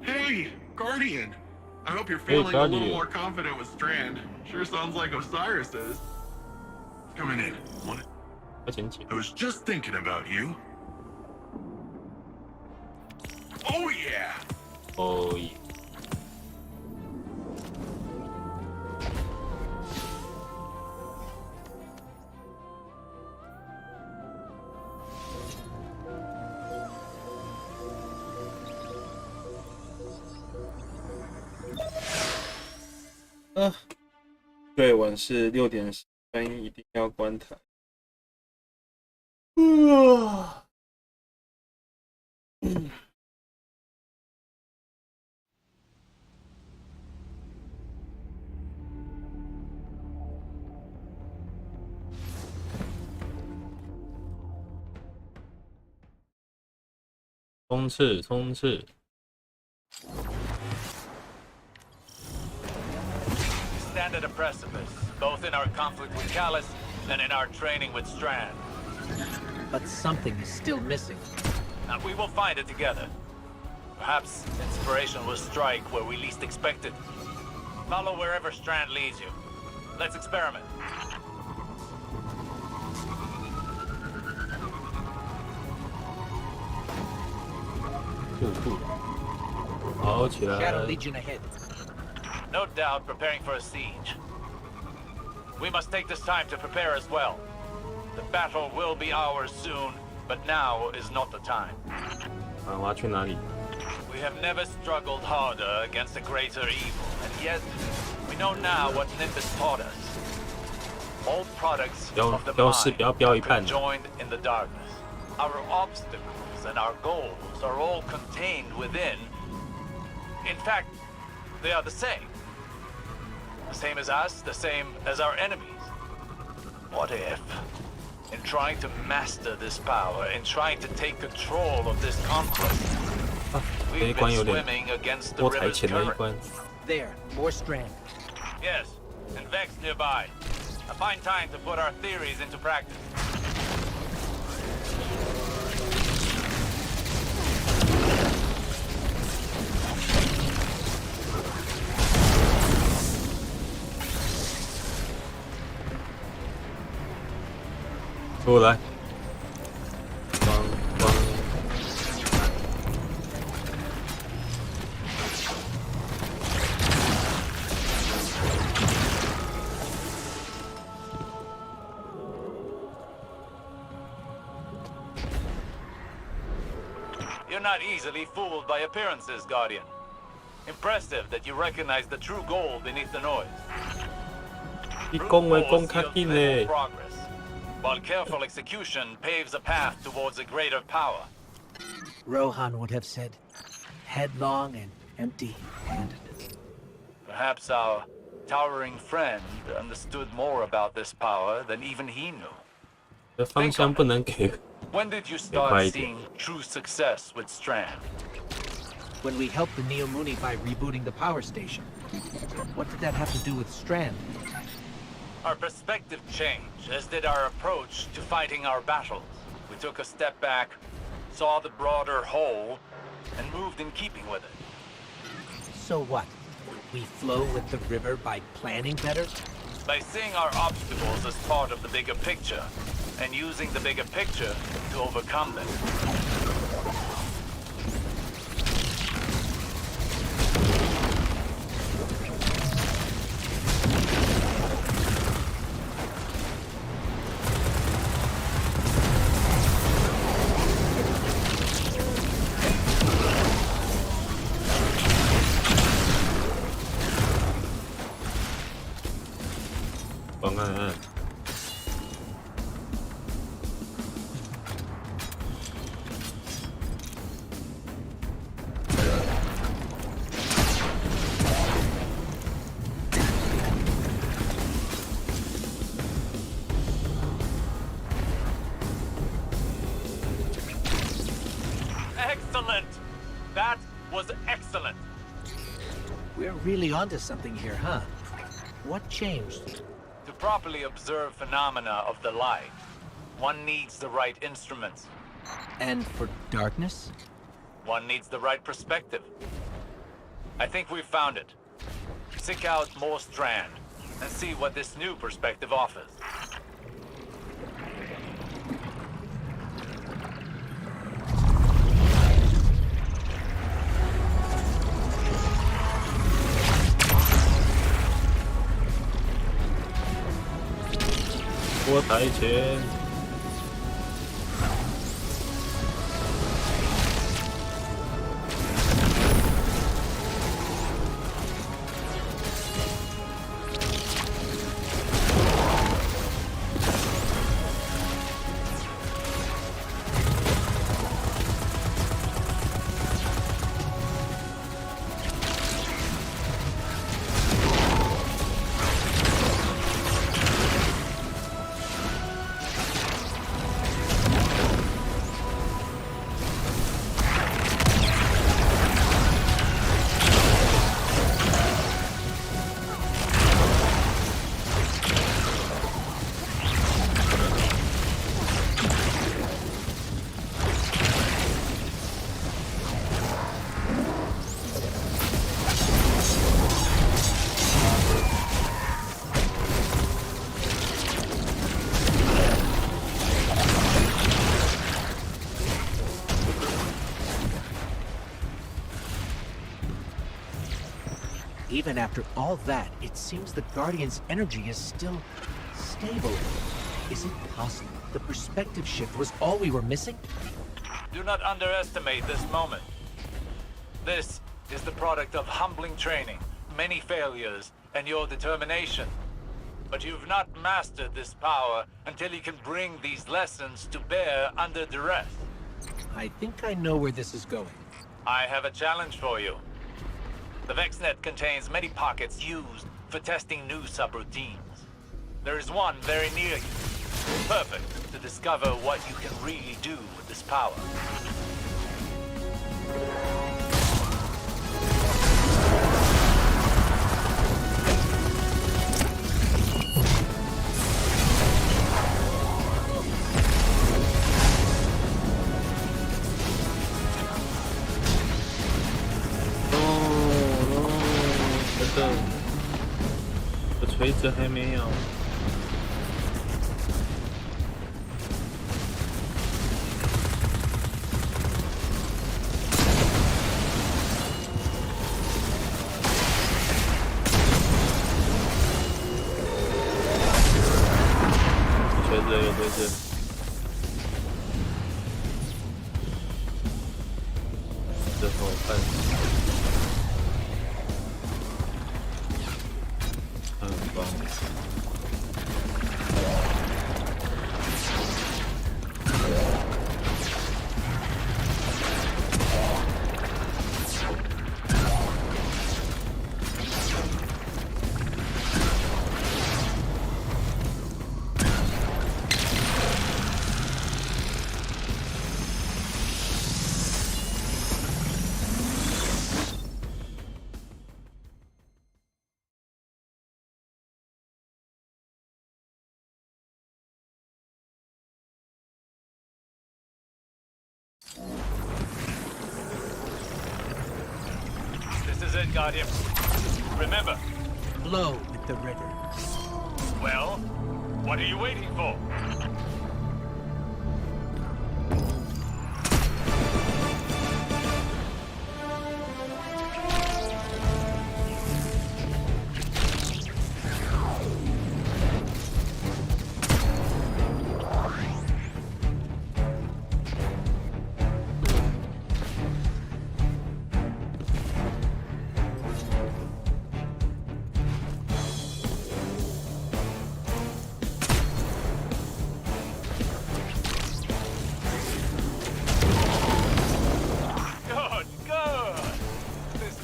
Hey, Guardian. I hope you're feeling a little more confident with Strand. Sure sounds like Osiris is. Coming in. I was just thinking about you. Oh yeah. Oh yeah.啊，对，晚是6点10分，一定要关台。冲刺，冲刺！ Stand at a precipice, both in our conflict with Callus and in our training with Strand. But something is still missing. And we will find it together. Perhaps inspiration will strike where we least expect it. Follow wherever Strand leads you. Let's experiment. 跑起来！ Shadow Legion ahead. No doubt preparing for a siege. We must take this time to prepare as well. The battle will be ours soon, but now is not the time. 我要去哪里？ We have never struggled harder against a greater evil, and yet we know now what Nimbus taught us. All products of the mind are conjoined in the darkness. Our obstacles and our goals are all contained within. In fact, they are the same. The same as us, the same as our enemies. What if, in trying to master this power, in trying to take control of this conflict, we've been swimming against the river's current? There, more Strand. Yes, and Vex nearby. A fine time to put our theories into practice. 出来！光光！ You're not easily fooled by appearances, Guardian. Impressive that you recognize the true goal beneath the noise. 你讲话讲较紧嘞！ Progress, while careful execution paves a path towards a greater power. Rohan would have said, headlong and empty-handed. Perhaps our towering friend understood more about this power than even he knew. 这方向不能给。 When did you start seeing true success with Strand? When we helped the Neomuni by rebooting the power station. What did that have to do with Strand? Our perspective changed, as did our approach to fighting our battles. We took a step back, saw the broader whole, and moved in keeping with it. So what? We flow with the river by planning better? By seeing our obstacles as part of the bigger picture, and using the bigger picture to overcome them. Excellent! That was excellent! We're really onto something here, huh? What changed? To properly observe phenomena of the light, one needs the right instruments. And for darkness? One needs the right perspective. I think we've found it. Seek out more Strand and see what this new perspective offers. What台前。Even after all that, it seems the Guardian's energy is still stable. Is it possible the perspective shift was all we were missing? Do not underestimate this moment. This is the product of humbling training, many failures, and your determination. But you've not mastered this power until you can bring these lessons to bear under duress. I think I know where this is going. I have a challenge for you. The VexNet contains many pockets used for testing new subroutines. There is one very near you, perfect to discover what you can really do with this power.我锤子还没有。锤子有锤子。之后看。很棒。This is it, Guardian. Remember. Flow with the river. Well, what are you waiting for?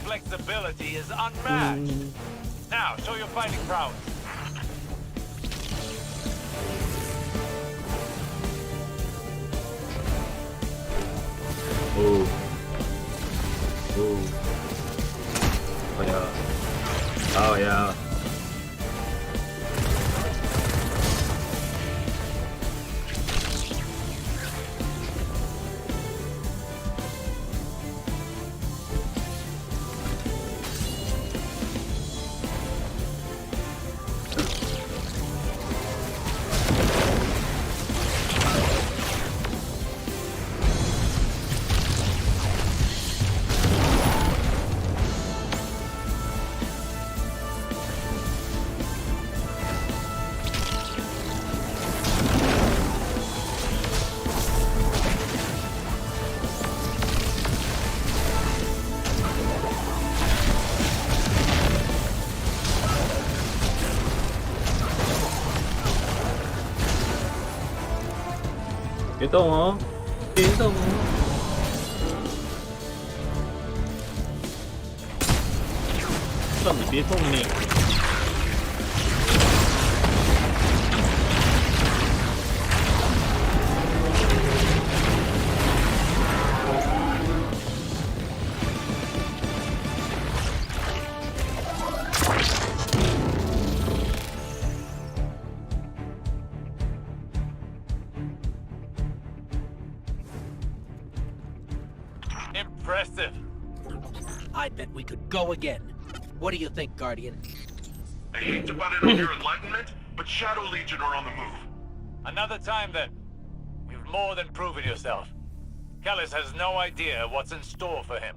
Flexibility is unmatched. Now, show your fighting prowess. Oh. Oh. Oh yeah. Oh yeah. 别动哦，别动哦。叫你别动你。Impressive. I bet we could go again. What do you think, Guardian? I hate to butt in on your enlightenment, but Shadow Legion are on the move. Another time then. You've more than proven yourself. Callus has no idea what's in store for him.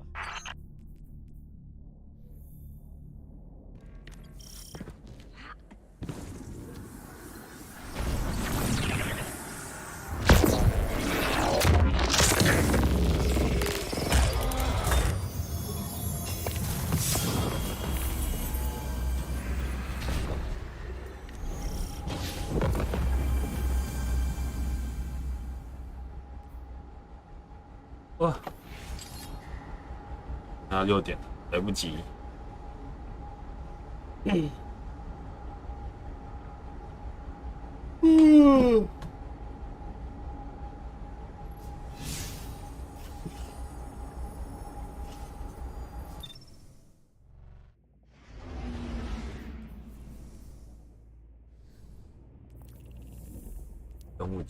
哇！啊，6点，来不及。等我。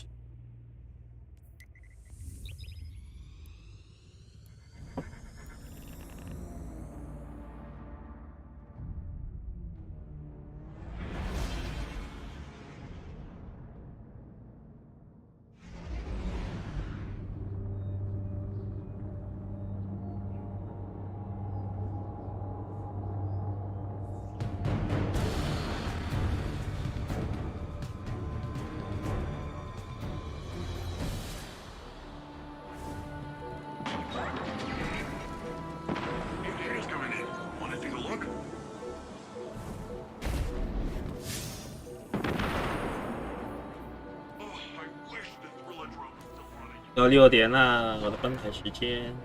要6点啦，我的观台时间。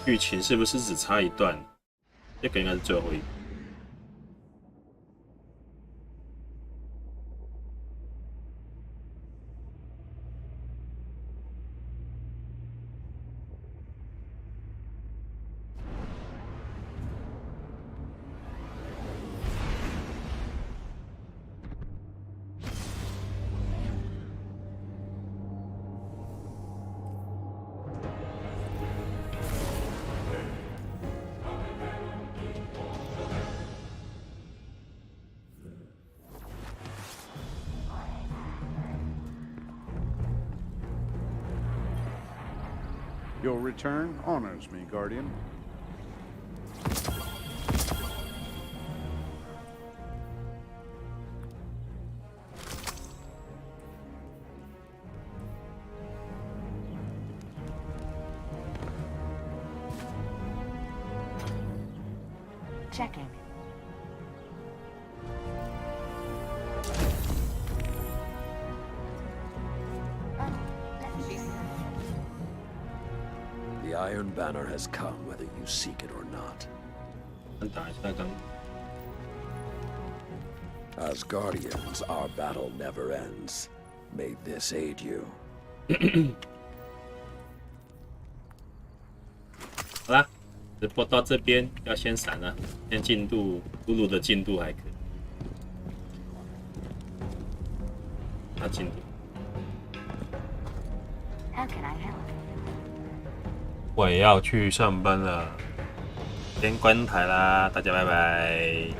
剧情是不是只差一段？这个应该是最后一个。Your return honors me, Guardian. Checking. The Iron Banner has come, whether you seek it or not. As Guardians, our battle never ends. May this aid you. 好啦，直播到这边要先闪了，现在进度，露露的进度还可以。他进度。How can I help? 我也要去上班了，先关台啦，大家拜拜。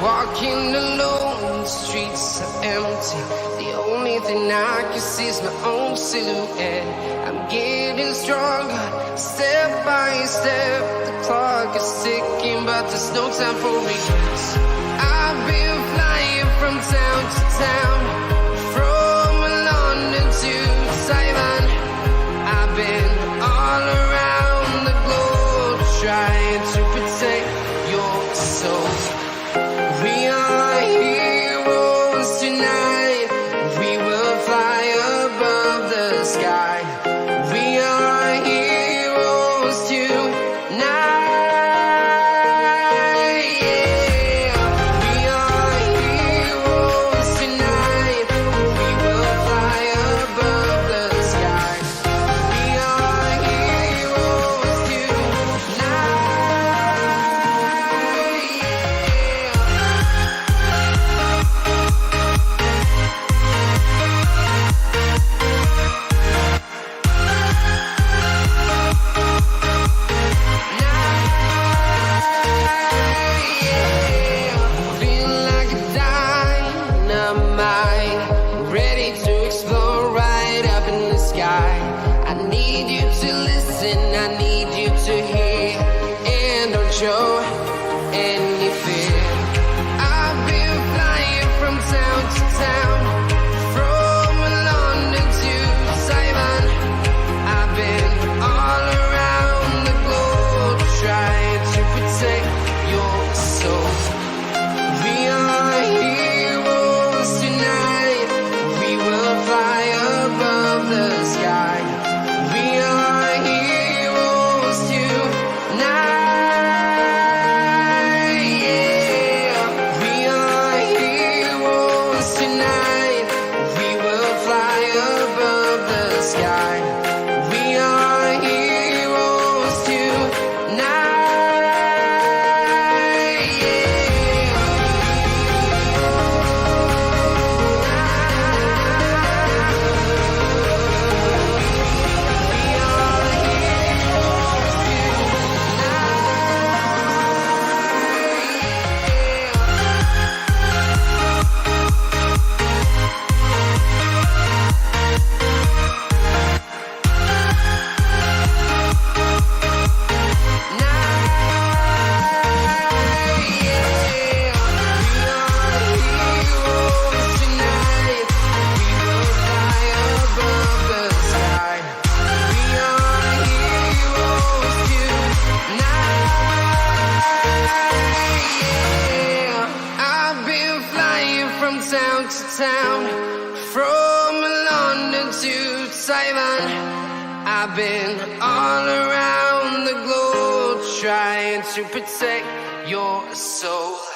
Walking alone, the streets are empty. The only thing I can see is my own silhouette. I'm getting stronger, step by step. The clock is ticking, but there's no time for regrets. I've been flying from town to town, from from town to town, from London to Taiwan. I've been all around the globe trying to protect your soul.